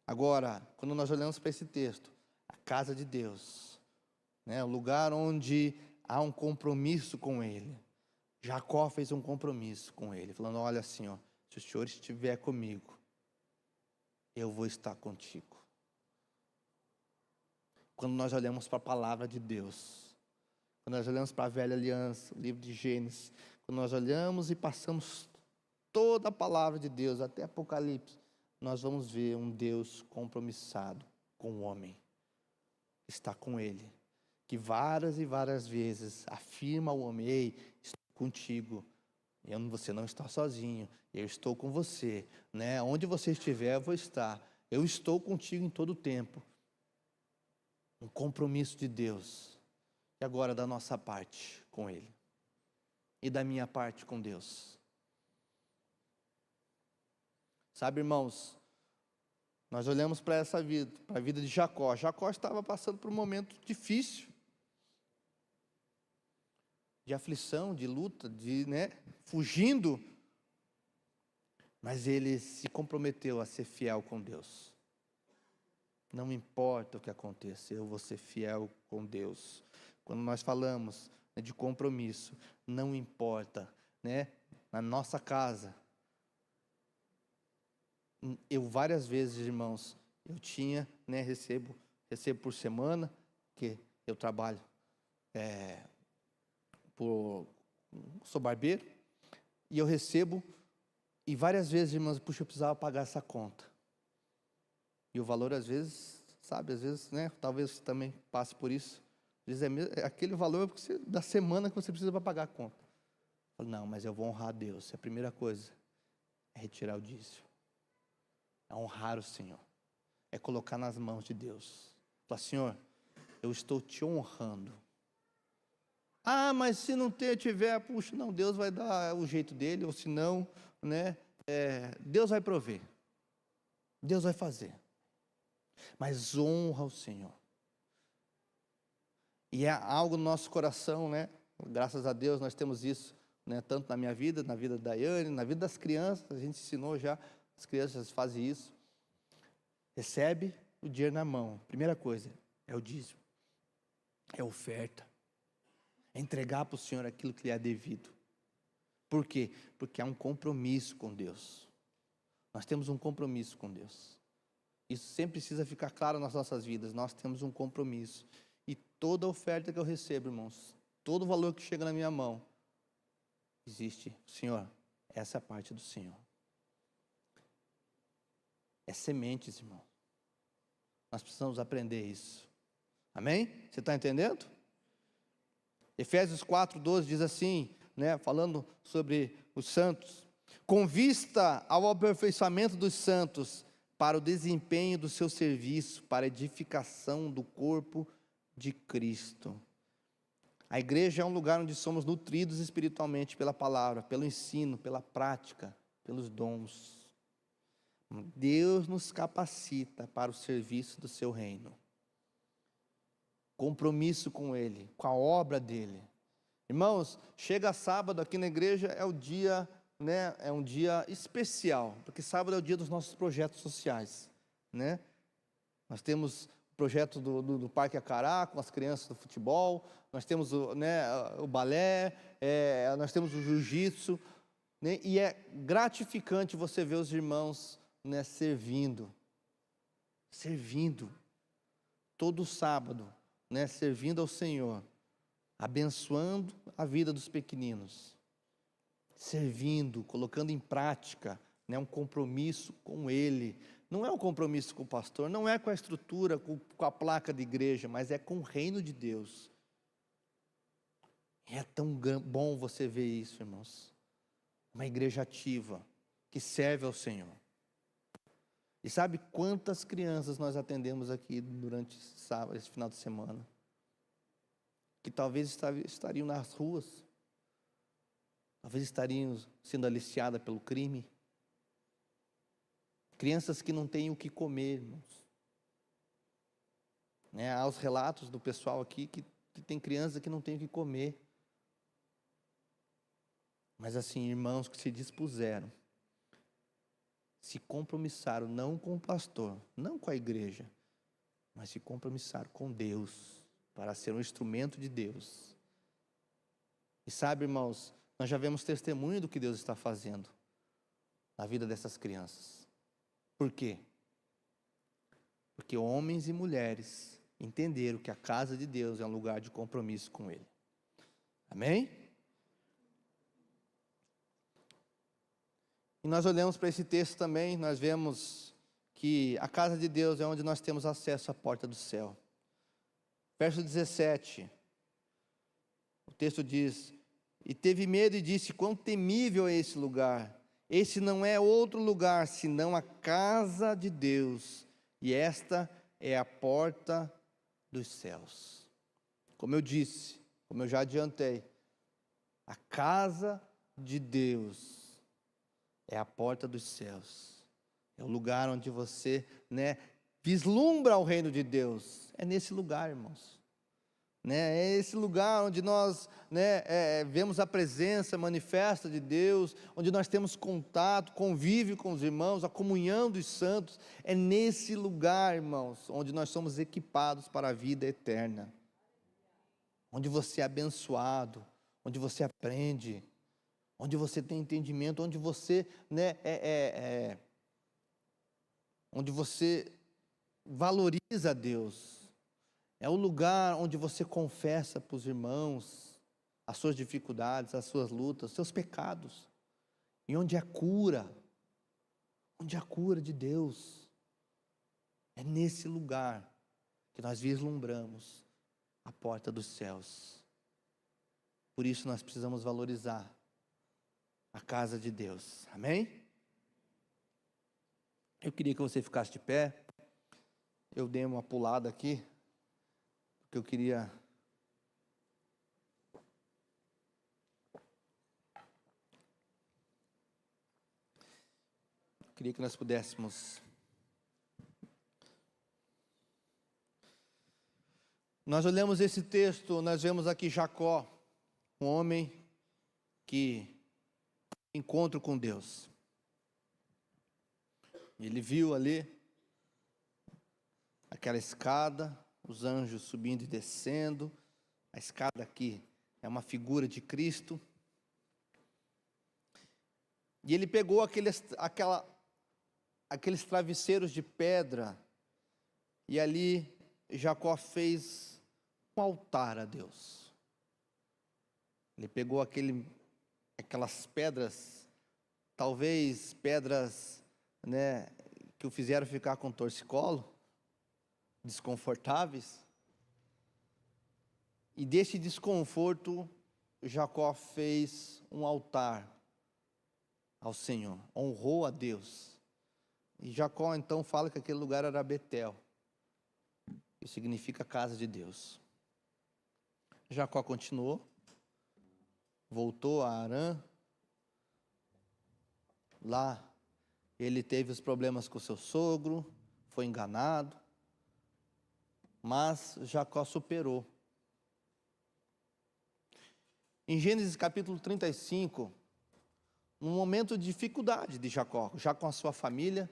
Agora, quando nós olhamos para esse texto, a casa de Deus, o lugar onde há um compromisso com Ele. Jacó fez um compromisso com Ele, falando, olha assim, se o Senhor estiver comigo, eu vou estar contigo. Quando nós olhamos para a palavra de Deus, quando nós olhamos para a velha aliança, o livro de Gênesis, quando nós olhamos e passamos toda a palavra de Deus, até Apocalipse, nós vamos ver um Deus compromissado com o homem, está com ele, que várias e várias vezes afirma ao homem, ei, estou contigo, você não está sozinho, eu estou com você, onde você estiver eu vou estar, eu estou contigo em todo o tempo. Um compromisso de Deus, e agora da nossa parte com Ele, e da minha parte com Deus. Sabe, irmãos, nós olhamos para essa vida, para a vida de Jacó. Jacó estava passando por um momento difícil, de aflição, de luta, fugindo. Mas ele se comprometeu a ser fiel com Deus. Não importa o que aconteça, eu vou ser fiel com Deus. Quando nós falamos de compromisso, não importa, na nossa casa. Eu várias vezes, irmãos, eu tinha, recebo por semana, que eu trabalho, sou barbeiro, e eu recebo, e várias vezes, irmãos, puxa, eu precisava pagar essa conta. E o valor, às vezes, às vezes, talvez você também passe por isso. Às vezes é aquele valor da semana que você precisa para pagar a conta. Eu falo, não, mas eu vou honrar a Deus. A primeira coisa é retirar o dízimo. É honrar o Senhor. É colocar nas mãos de Deus. Falar, Senhor, eu estou te honrando. Ah, mas se não tiver, puxa, não, Deus vai dar o jeito dele, ou se não, Deus vai prover. Deus vai fazer. Mas honra o Senhor. E é algo no nosso coração, graças a Deus nós temos isso, tanto na minha vida, na vida da Daiane, na vida das crianças, a gente ensinou já, as crianças fazem isso. Recebe o dinheiro na mão, primeira coisa, é o dízimo, é a oferta, é entregar para o Senhor aquilo que lhe é devido. Por quê? Porque há um compromisso com Deus. Nós temos um compromisso com Deus. Isso sempre precisa ficar claro nas nossas vidas. Nós temos um compromisso. E toda oferta que eu recebo, irmãos, todo valor que chega na minha mão, existe, Senhor, essa é a parte do Senhor. É sementes, irmão. Nós precisamos aprender isso. Amém? Você está entendendo? Efésios 4:12 diz assim, falando sobre os santos. Com vista ao aperfeiçoamento dos santos, para o desempenho do seu serviço, para a edificação do corpo de Cristo. A igreja é um lugar onde somos nutridos espiritualmente pela palavra, pelo ensino, pela prática, pelos dons. Deus nos capacita para o serviço do seu reino. Compromisso com Ele, com a obra dEle. Irmãos, chega sábado aqui na igreja, é o dia, é um dia especial, porque sábado é o dia dos nossos projetos sociais, Nós temos o projeto do Parque Acará, com as crianças do futebol, nós temos o balé, nós temos o jiu-jitsu, e é gratificante você ver os irmãos servindo, todo sábado, servindo ao Senhor, abençoando a vida dos pequeninos, servindo, colocando em prática, um compromisso com Ele. Não é um compromisso com o pastor, não é com a estrutura, com a placa de igreja, mas é com o reino de Deus. É tão bom você ver isso, irmãos. Uma igreja ativa, que serve ao Senhor. E sabe quantas crianças nós atendemos aqui durante esse final de semana? Que talvez estariam nas ruas, talvez estariam sendo aliciadas pelo crime. Crianças que não têm o que comer, irmãos. Há os relatos do pessoal aqui que tem criança que não tem o que comer. Mas assim, irmãos que se dispuseram, se compromissaram não com o pastor, não com a igreja, mas se compromissaram com Deus, para ser um instrumento de Deus. E sabe, irmãos, nós já vemos testemunho do que Deus está fazendo na vida dessas crianças. Por quê? Porque homens e mulheres entenderam que a casa de Deus é um lugar de compromisso com Ele. Amém? E nós olhamos para esse texto também, nós vemos que a casa de Deus é onde nós temos acesso à porta do céu. Verso 17, o texto diz: e teve medo e disse, quão temível é esse lugar, esse não é outro lugar, senão a casa de Deus, e esta é a porta dos céus. Como eu disse, como eu já adiantei, a casa de Deus é a porta dos céus. É o lugar onde você, vislumbra o reino de Deus. É nesse lugar, irmãos. É esse lugar onde nós vemos a presença manifesta de Deus, onde nós temos contato, convívio com os irmãos, a comunhão dos santos. É nesse lugar, irmãos, onde nós somos equipados para a vida eterna. Onde você é abençoado, onde você aprende, onde você tem entendimento, onde você, onde você valoriza a Deus. É o lugar onde você confessa para os irmãos as suas dificuldades, as suas lutas, os seus pecados. E onde há cura de Deus. É nesse lugar que nós vislumbramos a porta dos céus. Por isso nós precisamos valorizar a casa de Deus. Amém? Eu queria que você ficasse de pé. Eu dei uma pulada aqui, porque eu queria que nós pudéssemos. Nós olhamos esse texto, nós vemos aqui Jacó, um homem que encontra com Deus. Ele viu ali aquela escada, os anjos subindo e descendo. A escada aqui é uma figura de Cristo. E ele pegou aqueles travesseiros de pedra, e ali Jacó fez um altar a Deus. Ele pegou aquelas pedras, talvez pedras, que o fizeram ficar com torcicolo, desconfortáveis. E desse desconforto, Jacó fez um altar ao Senhor, honrou a Deus. E Jacó então fala que aquele lugar era Betel, que significa casa de Deus. Jacó continuou, voltou a Harã. Lá ele teve os problemas com seu sogro, foi enganado, mas Jacó superou. Em Gênesis capítulo 35, num momento de dificuldade de Jacó, já com a sua família,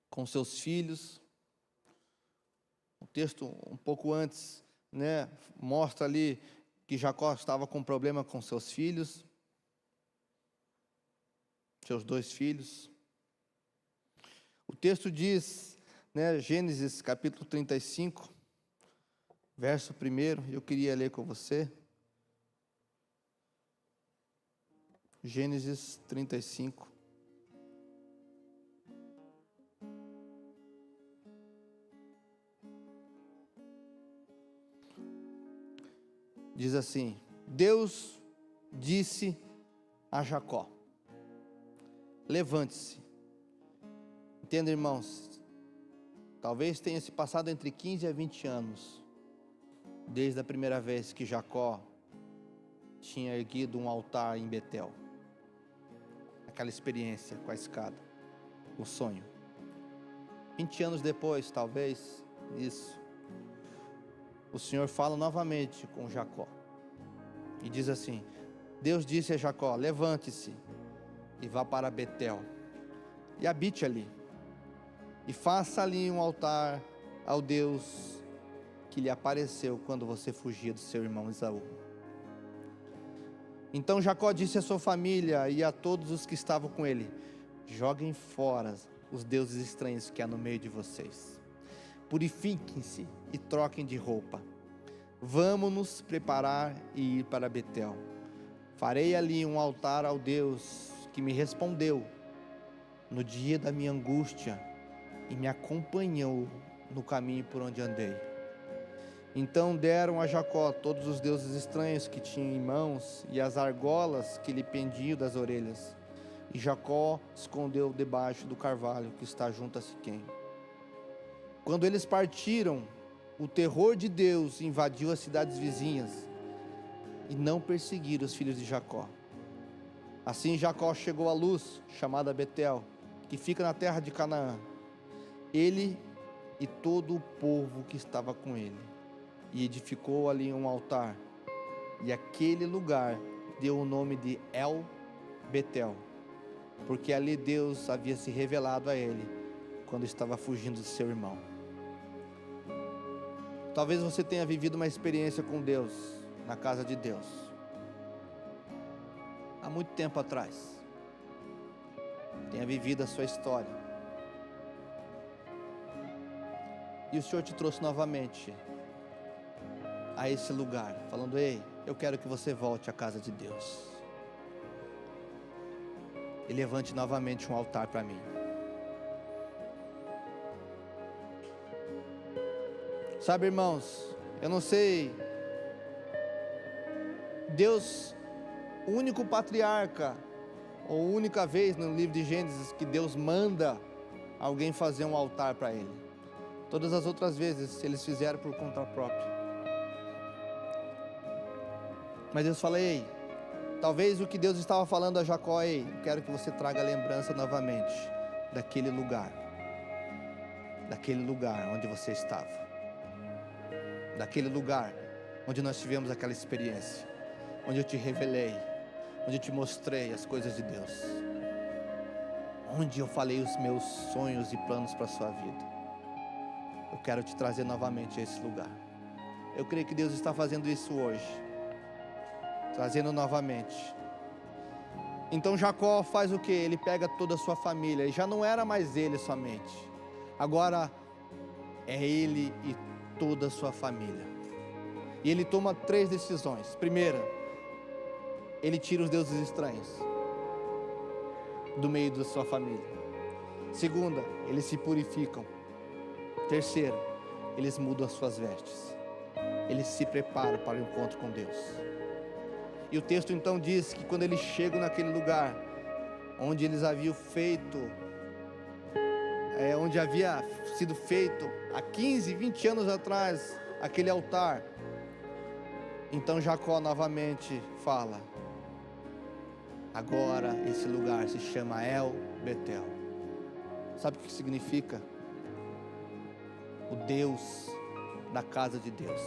com seus filhos. O texto um pouco antes, mostra ali que Jacó estava com problema com seus filhos, seus 2 filhos. O texto diz, Gênesis capítulo 35, verso 1, eu queria ler com você. Gênesis 35. Diz assim: Deus disse a Jacó: levante-se. Entenda, irmãos, talvez tenha se passado entre 15 a 20 anos, desde a primeira vez que Jacó tinha erguido um altar em Betel. Aquela experiência com a escada, o sonho. 20 anos depois, talvez, isso, o Senhor fala novamente com Jacó. E diz assim: Deus disse a Jacó: levante-se e vá para Betel, e habite ali, e faça ali um altar ao Deus que lhe apareceu quando você fugia do seu irmão Esaú. Então Jacó disse à sua família e a todos os que estavam com ele: joguem fora os deuses estranhos que há no meio de vocês, purifiquem-se e troquem de roupa. Vamos nos preparar e ir para Betel. Farei ali um altar ao Deus que me respondeu no dia da minha angústia e me acompanhou no caminho por onde andei. Então deram a Jacó todos os deuses estranhos que tinha em mãos e as argolas que lhe pendiam das orelhas. E Jacó escondeu debaixo do carvalho que está junto a Siquém. Quando eles partiram, o terror de Deus invadiu as cidades vizinhas e não perseguiram os filhos de Jacó. Assim Jacó chegou à luz, chamada Betel, que fica na terra de Canaã, ele e todo o povo que estava com ele, e edificou ali um altar, e aquele lugar deu o nome de El Betel, porque ali Deus havia se revelado a ele, quando estava fugindo de seu irmão. Talvez você tenha vivido uma experiência com Deus, na casa de Deus, há muito tempo atrás, tenha vivido a sua história, e o Senhor te trouxe novamente a esse lugar, falando: ei, eu quero que você volte à casa de Deus, e levante novamente um altar para mim. Sabe, irmãos, eu não sei, Deus, o único patriarca, ou única vez no livro de Gênesis que Deus manda alguém fazer um altar para Ele. Todas as outras vezes eles fizeram por conta própria. Mas Deus fala: ei, talvez o que Deus estava falando a Jacó: ei, eu quero que você traga a lembrança novamente daquele lugar onde você estava, daquele lugar onde nós tivemos aquela experiência, onde eu te revelei, onde eu te mostrei as coisas de Deus, onde eu falei os meus sonhos e planos para a sua vida. Eu quero te trazer novamente a esse lugar. Eu creio que Deus está fazendo isso hoje, trazendo novamente. Então Jacó faz o que? Ele pega toda a sua família, e já não era mais ele somente, agora é ele e toda a sua família. E ele toma 3 decisões. Primeira, ele tira os deuses estranhos do meio da sua família. Segunda, eles se purificam. Terceiro, eles mudam as suas vestes. Eles se preparam para o encontro com Deus. E o texto então diz que quando eles chegam naquele lugar onde eles haviam feito, onde havia sido feito há 15, 20 anos atrás aquele altar, então Jacó novamente fala: agora esse lugar se chama El Betel. Sabe o que significa? O Deus da casa de Deus.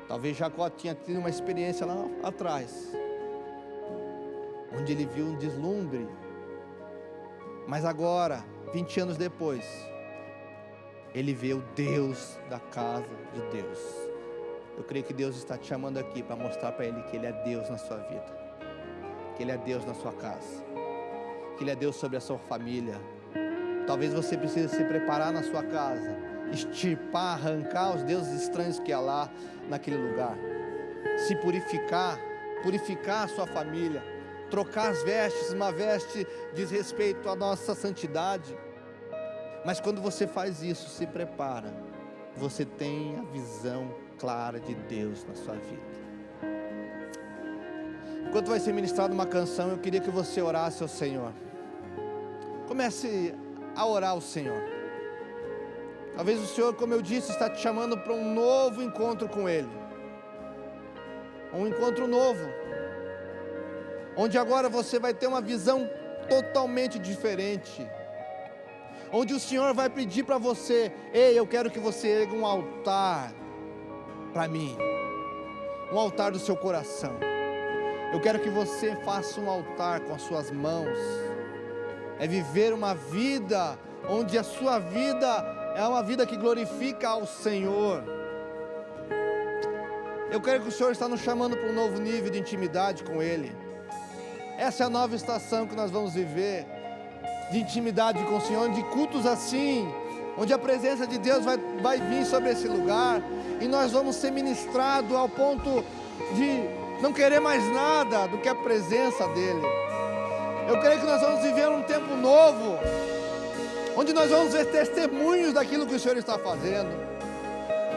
Talvez Jacó tinha tido uma experiência lá atrás, onde ele viu um deslumbre, mas agora, 20 anos depois, ele vê o Deus da casa de Deus. Eu creio que Deus está te chamando aqui para mostrar para Ele que Ele é Deus na sua vida, que Ele é Deus na sua casa, que Ele é Deus sobre a sua família. Talvez você precise se preparar na sua casa, extirpar, arrancar os deuses estranhos que há lá naquele lugar, se purificar a sua família, trocar as vestes. Uma veste diz respeito à nossa santidade, mas quando você faz isso, se prepara, você tem a visão clara de Deus na sua vida. Enquanto vai ser ministrada uma canção, eu queria que você orasse ao Senhor. Comece a orar ao Senhor. Talvez o Senhor, como eu disse, está te chamando para um novo encontro com Ele, um encontro novo, onde agora você vai ter uma visão totalmente diferente, onde o Senhor vai pedir para você: ei, eu quero que você erga um altar para mim, um altar do seu coração. Eu quero que você faça um altar com as suas mãos. É viver uma vida onde a sua vida é uma vida que glorifica ao Senhor. Eu creio que o Senhor está nos chamando para um novo nível de intimidade com Ele. Essa é a nova estação que nós vamos viver, de intimidade com o Senhor, de cultos assim, onde a presença de Deus vai vir sobre esse lugar, e nós vamos ser ministrados ao ponto de não querer mais nada do que a presença dEle. Eu creio que nós vamos viver um tempo novo, onde nós vamos ver testemunhos daquilo que o Senhor está fazendo,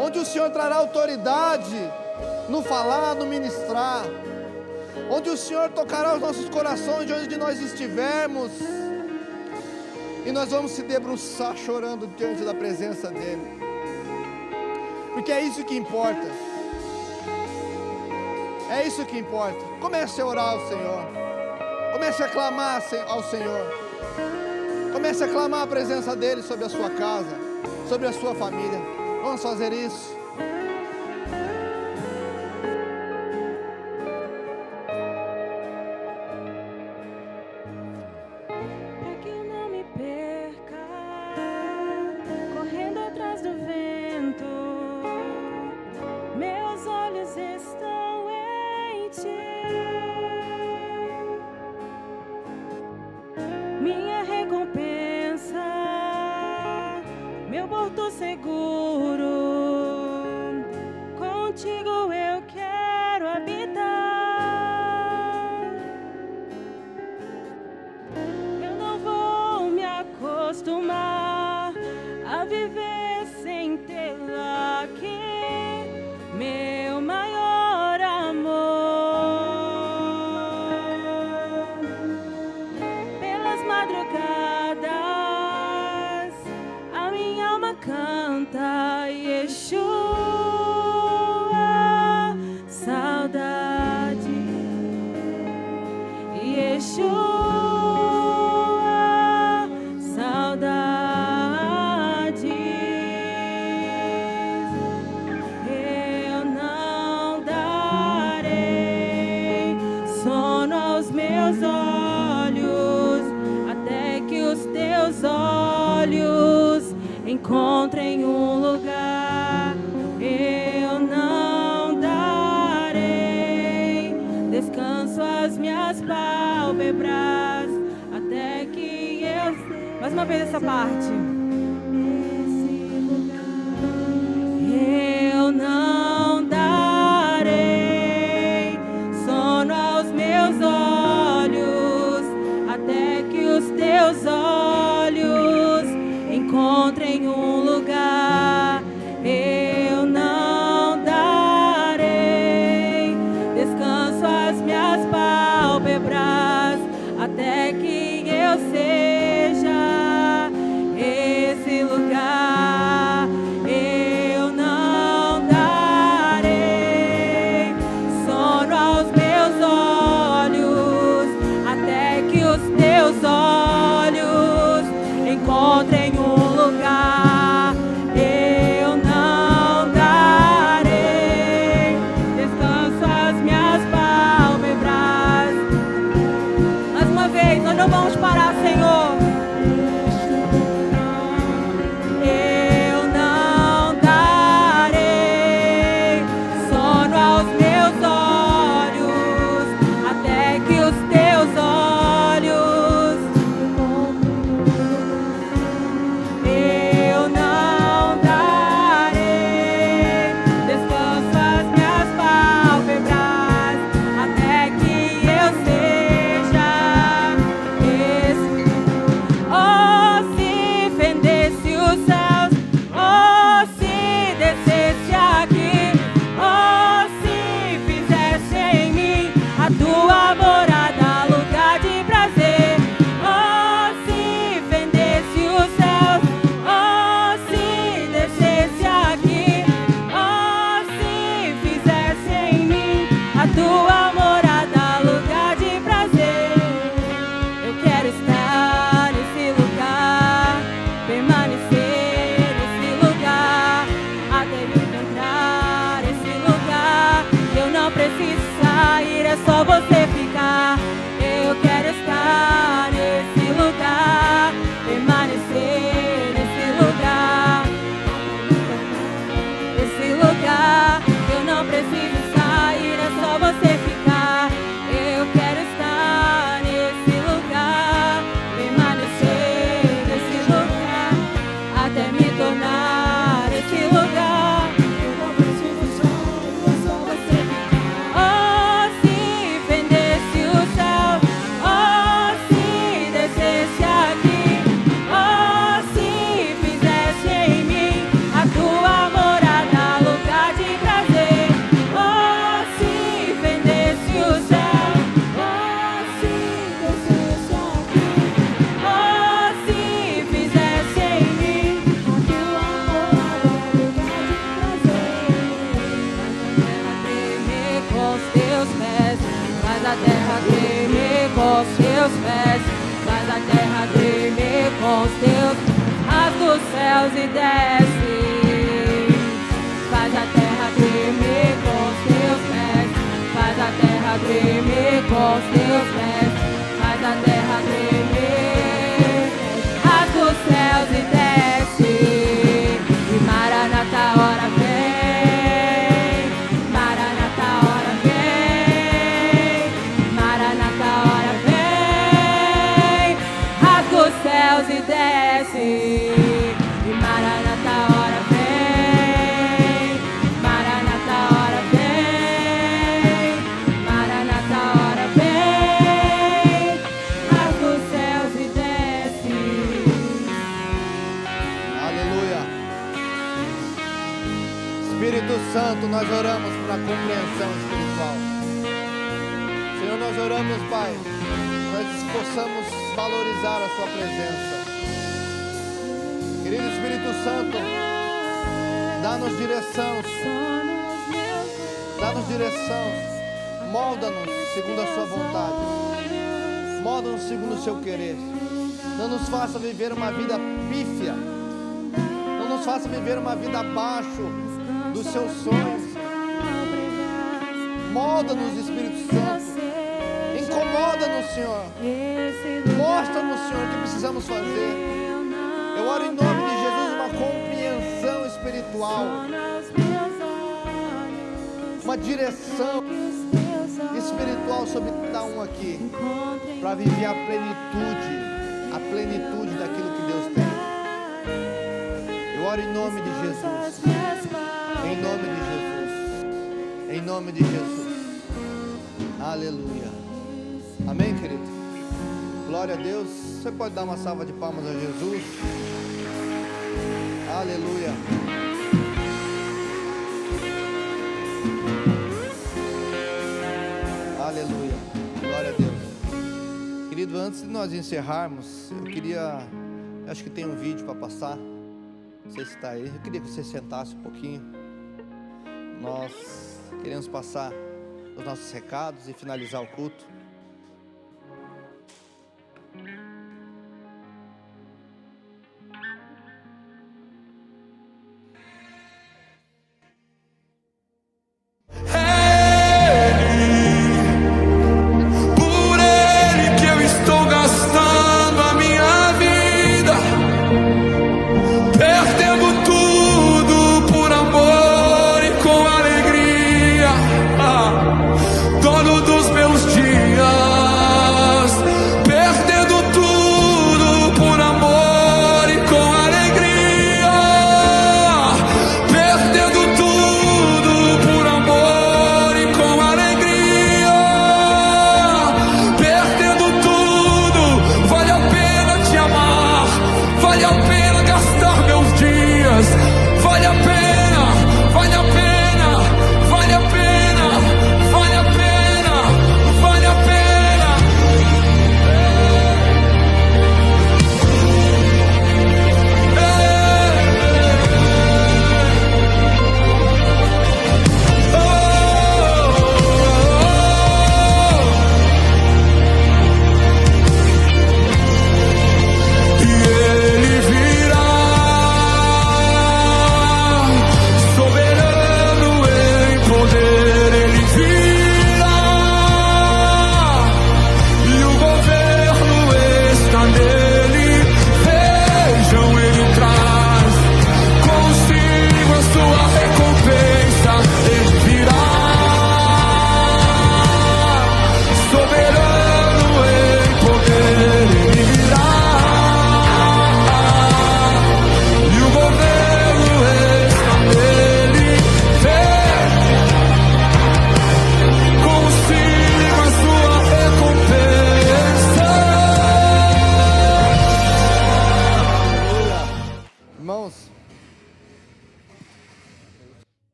onde o Senhor trará autoridade no falar, no ministrar, onde o Senhor tocará os nossos corações de onde nós estivermos, e nós vamos se debruçar chorando diante da presença dEle, porque é isso que importa. É isso que importa. Comece a orar ao Senhor. Comece a clamar ao Senhor. Comece a clamar a presença dEle sobre a sua casa, sobre a sua família. Vamos fazer isso. Para que eu não me perca, correndo atrás do vento, meus olhos estão em Ti. Minha recompensa, meu porto seguro, contigo eu quero habitar. Eu não vou me acostumar a viver sem tê-la aqui, meu maior amor. Pelas madrugadas a minha alma canta Yeshua, saudade, Yeshua, saudade. Eu não darei sono aos meus olhos até que os teus olhos encontrem um lugar. Eu não darei descanso às minhas pálpebras até que eu... Mais uma vez essa parte. Eu não darei sono aos meus olhos até que os teus olhos encontrem um lugar. Eu não darei descanso às minhas pálpebras até que eu seja céus e desce. Faz a terra tremer com os teus pés. Faz a terra tremer com os teus pés. Faz a terra tremer. Rasga os céus e desce. E Maranata, hora vem. Maranata, hora vem. Maranata, hora vem. Rasga os céus e desce. E Maranata, hora vem. Maranata, hora vem. Maranata, hora vem. Rasga os céus e desce. Aleluia. Espírito Santo, nós oramos por compreensão espiritual. Senhor, nós oramos, Pai, nós possamos valorizar a Sua presença. Querido Espírito Santo, dá-nos direção, dá-nos direção, molda-nos segundo a Sua vontade, molda-nos segundo o Seu querer. Não nos faça viver uma vida pífia, não nos faça viver uma vida abaixo dos Seus sonhos. Molda-nos, Espírito Santo, incomoda-nos, Senhor, mostra-nos, Senhor, o que precisamos fazer. Eu oro em nome de Jesus uma compreensão espiritual, uma direção espiritual sobre cada um aqui, para viver a plenitude daquilo que Deus tem. Eu oro em nome de Jesus, em nome de Jesus, em nome de Jesus. Aleluia. Amém, querido? Glória a Deus. Você pode dar uma salva de palmas a Jesus? Aleluia. Aleluia. Glória a Deus. Querido, antes de nós encerrarmos, acho que tem um vídeo para passar. Não sei se está aí. Eu queria que você sentasse um pouquinho. Nós queremos passar os nossos recados e finalizar o culto. Dono dos meus dias.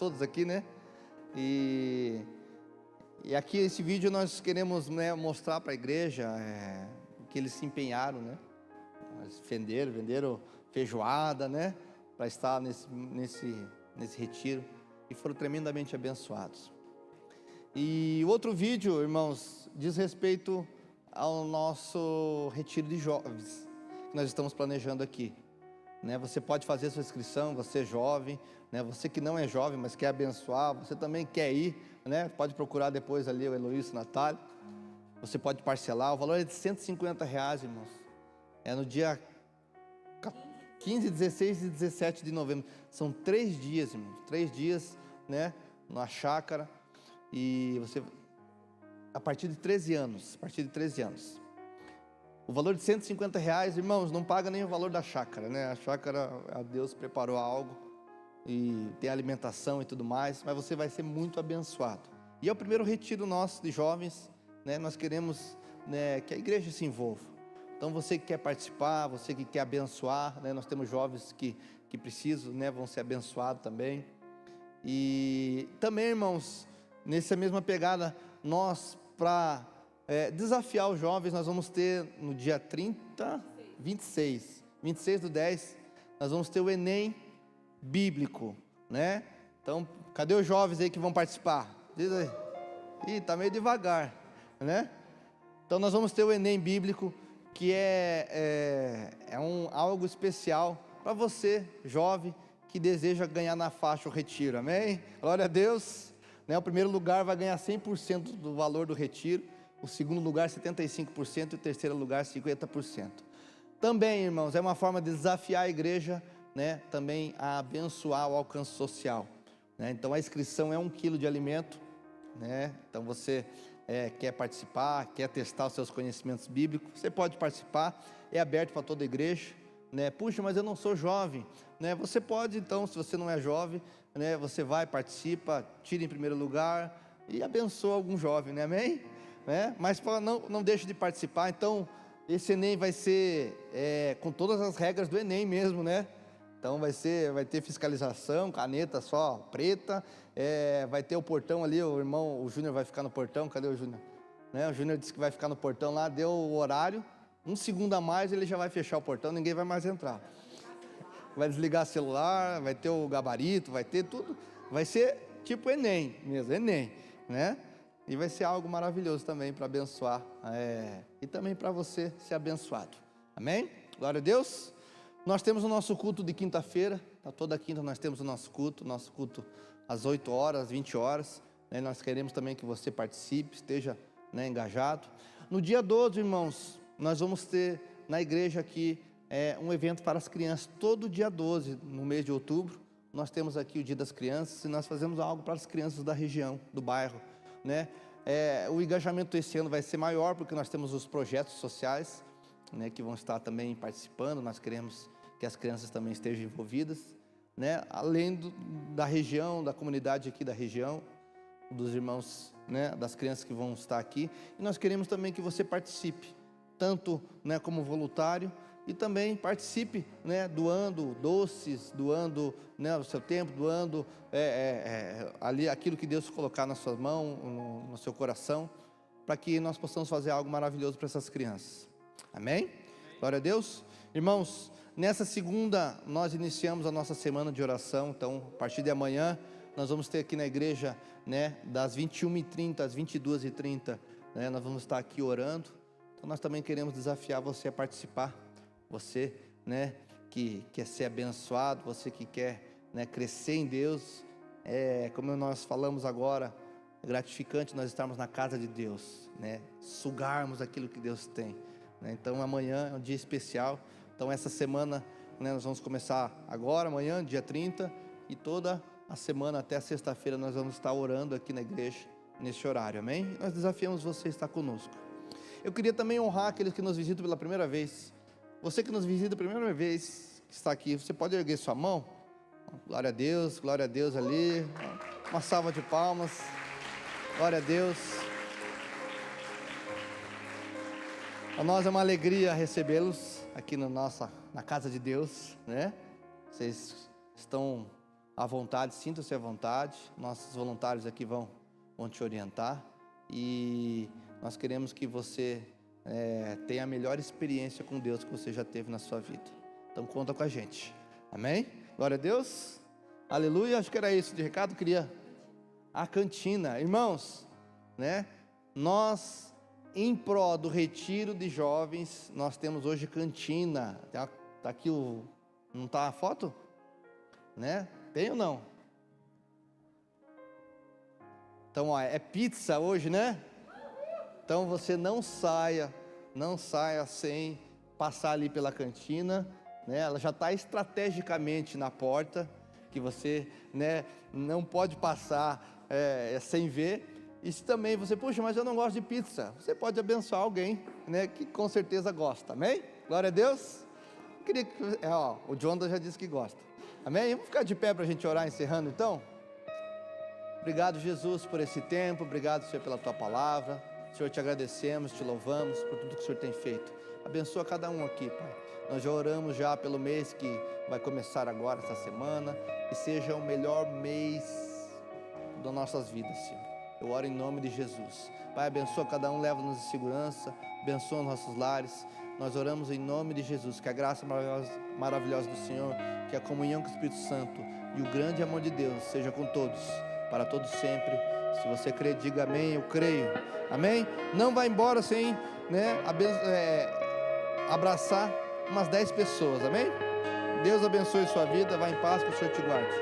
todos aqui, né? E aqui esse vídeo nós queremos, né, mostrar para a igreja que eles se empenharam, né? Eles venderam feijoada, né? Para estar nesse retiro, e foram tremendamente abençoados. E o outro vídeo, irmãos, diz respeito ao nosso retiro de jovens que nós estamos planejando aqui, né? Você pode fazer sua inscrição, você é jovem, né? Você que não é jovem, mas quer abençoar, você também quer ir, né? Pode procurar depois ali o Heloísio, Natália. Você pode parcelar, o valor é de R$150, irmãos. É no dia 15, 16 e 17 de novembro. São 3 dias, irmãos. 3 dias, né? Na chácara. E você, a partir de 13 anos. O valor de R$150, irmãos, não paga nem o valor da chácara, né? A chácara, Deus preparou algo. E tem alimentação e tudo mais. Mas você vai ser muito abençoado. E é o primeiro retiro nosso de jovens, né? Nós queremos, né, que a igreja se envolva. Então você que quer participar, você que quer abençoar, né? Nós temos jovens que precisam, né? Vão ser abençoados também. E também, irmãos, nessa mesma pegada, nós, para desafiar os jovens, nós vamos ter no dia 26 do 10, nós vamos ter o Enem bíblico, né? Então, cadê os jovens aí que vão participar? Diz aí. Ih, tá meio devagar, né? Então nós vamos ter o Enem bíblico, que algo especial para você, jovem, que deseja ganhar na faixa o retiro, amém? Glória a Deus, né? O primeiro lugar vai ganhar 100% do valor do retiro, o segundo lugar 75% e o terceiro lugar 50%. Também, irmãos, é uma forma de desafiar a igreja, né? Também a abençoar o alcance social, né? Então a inscrição é 1 quilo de alimento, né? Então você quer participar, quer testar os seus conhecimentos bíblicos, você pode participar, é aberto para toda a igreja, né? Puxa, mas eu não sou jovem, né? Você pode, então, se você não é jovem, né? Você vai, participa, tira em primeiro lugar e abençoa algum jovem, né? Amém? Né? Mas não deixe de participar. Então esse Enem vai ser com todas as regras do Enem mesmo, né? Então vai ter fiscalização, caneta só preta, vai ter o portão ali, o Júnior vai ficar no portão. Cadê o Júnior? Né? O Júnior disse que vai ficar no portão lá, deu o horário, 1 segundo a mais ele já vai fechar o portão, ninguém vai mais entrar. Vai desligar o celular, vai ter o gabarito, vai ter tudo, vai ser tipo Enem mesmo, Enem, né? E vai ser algo maravilhoso também para abençoar, e também para você ser abençoado, amém? Glória a Deus. Nós temos o nosso culto de quinta-feira, toda quinta nós temos o nosso culto às 8 horas, às 20 horas, né? Nós queremos também que você participe, esteja, né, engajado. No dia 12, irmãos, nós vamos ter na igreja aqui um evento para as crianças, todo dia 12, no mês de outubro, nós temos aqui o Dia das Crianças, e nós fazemos algo para as crianças da região, do bairro, né? O engajamento esse ano vai ser maior, porque nós temos os projetos sociais, né, que vão estar também participando. Nós queremos que as crianças também estejam envolvidas, né, além da região, da comunidade aqui da região, dos irmãos, né, das crianças que vão estar aqui. E nós queremos também que você participe, tanto, né, como voluntário, e também participe, né, doando doces, doando, né, o seu tempo, doando ali aquilo que Deus colocar na sua mão, no seu coração, para que nós possamos fazer algo maravilhoso para essas crianças. Amém? Glória a Deus. Irmãos, nessa segunda nós iniciamos a nossa semana de oração. Então, a partir de amanhã nós vamos ter aqui na igreja, né, das 21h30 às 22h30, né, nós vamos estar aqui orando. Então nós também queremos desafiar você a participar. Você, né, que quer ser abençoado, você que quer, né, crescer em Deus. Como nós falamos agora, é gratificante nós estarmos na casa de Deus, né, sugarmos aquilo que Deus tem. Então amanhã é um dia especial. Então essa semana, né, nós vamos começar agora, amanhã, dia 30, e toda a semana até a sexta-feira nós vamos estar orando aqui na igreja, nesse horário, amém? Nós desafiamos você a estar conosco. Eu queria também honrar aqueles que nos visitam pela primeira vez. Você que nos visita pela primeira vez, que está aqui, você pode erguer sua mão? Glória a Deus ali. Uma salva de palmas. Glória a Deus. Para nós é uma alegria recebê-los aqui na casa de Deus, né? Vocês estão à vontade, sinta-se à vontade. Nossos voluntários aqui vão te orientar. E nós queremos que você tenha a melhor experiência com Deus que você já teve na sua vida. Então conta com a gente. Amém? Glória a Deus. Aleluia. Acho que era isso de recado. Queria a cantina. Irmãos, né? Nós, em prol do retiro de jovens, nós temos hoje cantina. Tá aqui não tá a foto? Né? Tem ou não? Então, ó, é pizza hoje, né? Então você não saia sem passar ali pela cantina, né? Ela já está estrategicamente na porta, que você, né, não pode passar sem ver. E se também você, puxa, mas eu não gosto de pizza, você pode abençoar alguém, né, que com certeza gosta, amém? Glória a Deus. Queria que, o Jonathan já disse que gosta, amém? Vamos ficar de pé para a gente orar, encerrando então. Obrigado, Jesus, por esse tempo, obrigado, Senhor, pela Tua palavra. Senhor, te agradecemos, te louvamos por tudo que o Senhor tem feito. Abençoa cada um aqui, Pai. Nós já oramos já pelo mês que vai começar agora, essa semana, que seja o melhor mês das nossas vidas, Senhor. Eu oro em nome de Jesus. Pai, abençoa cada um, leva-nos em segurança, abençoa nossos lares. Nós oramos em nome de Jesus, que a graça maravilhosa do Senhor, que a comunhão com o Espírito Santo e o grande amor de Deus seja com todos, para todos sempre. Se você crê, diga amém, eu creio. Amém? Não vá embora sem, né, abraçar umas 10 pessoas, amém? Deus abençoe sua vida, vá em paz, que o Senhor te guarde.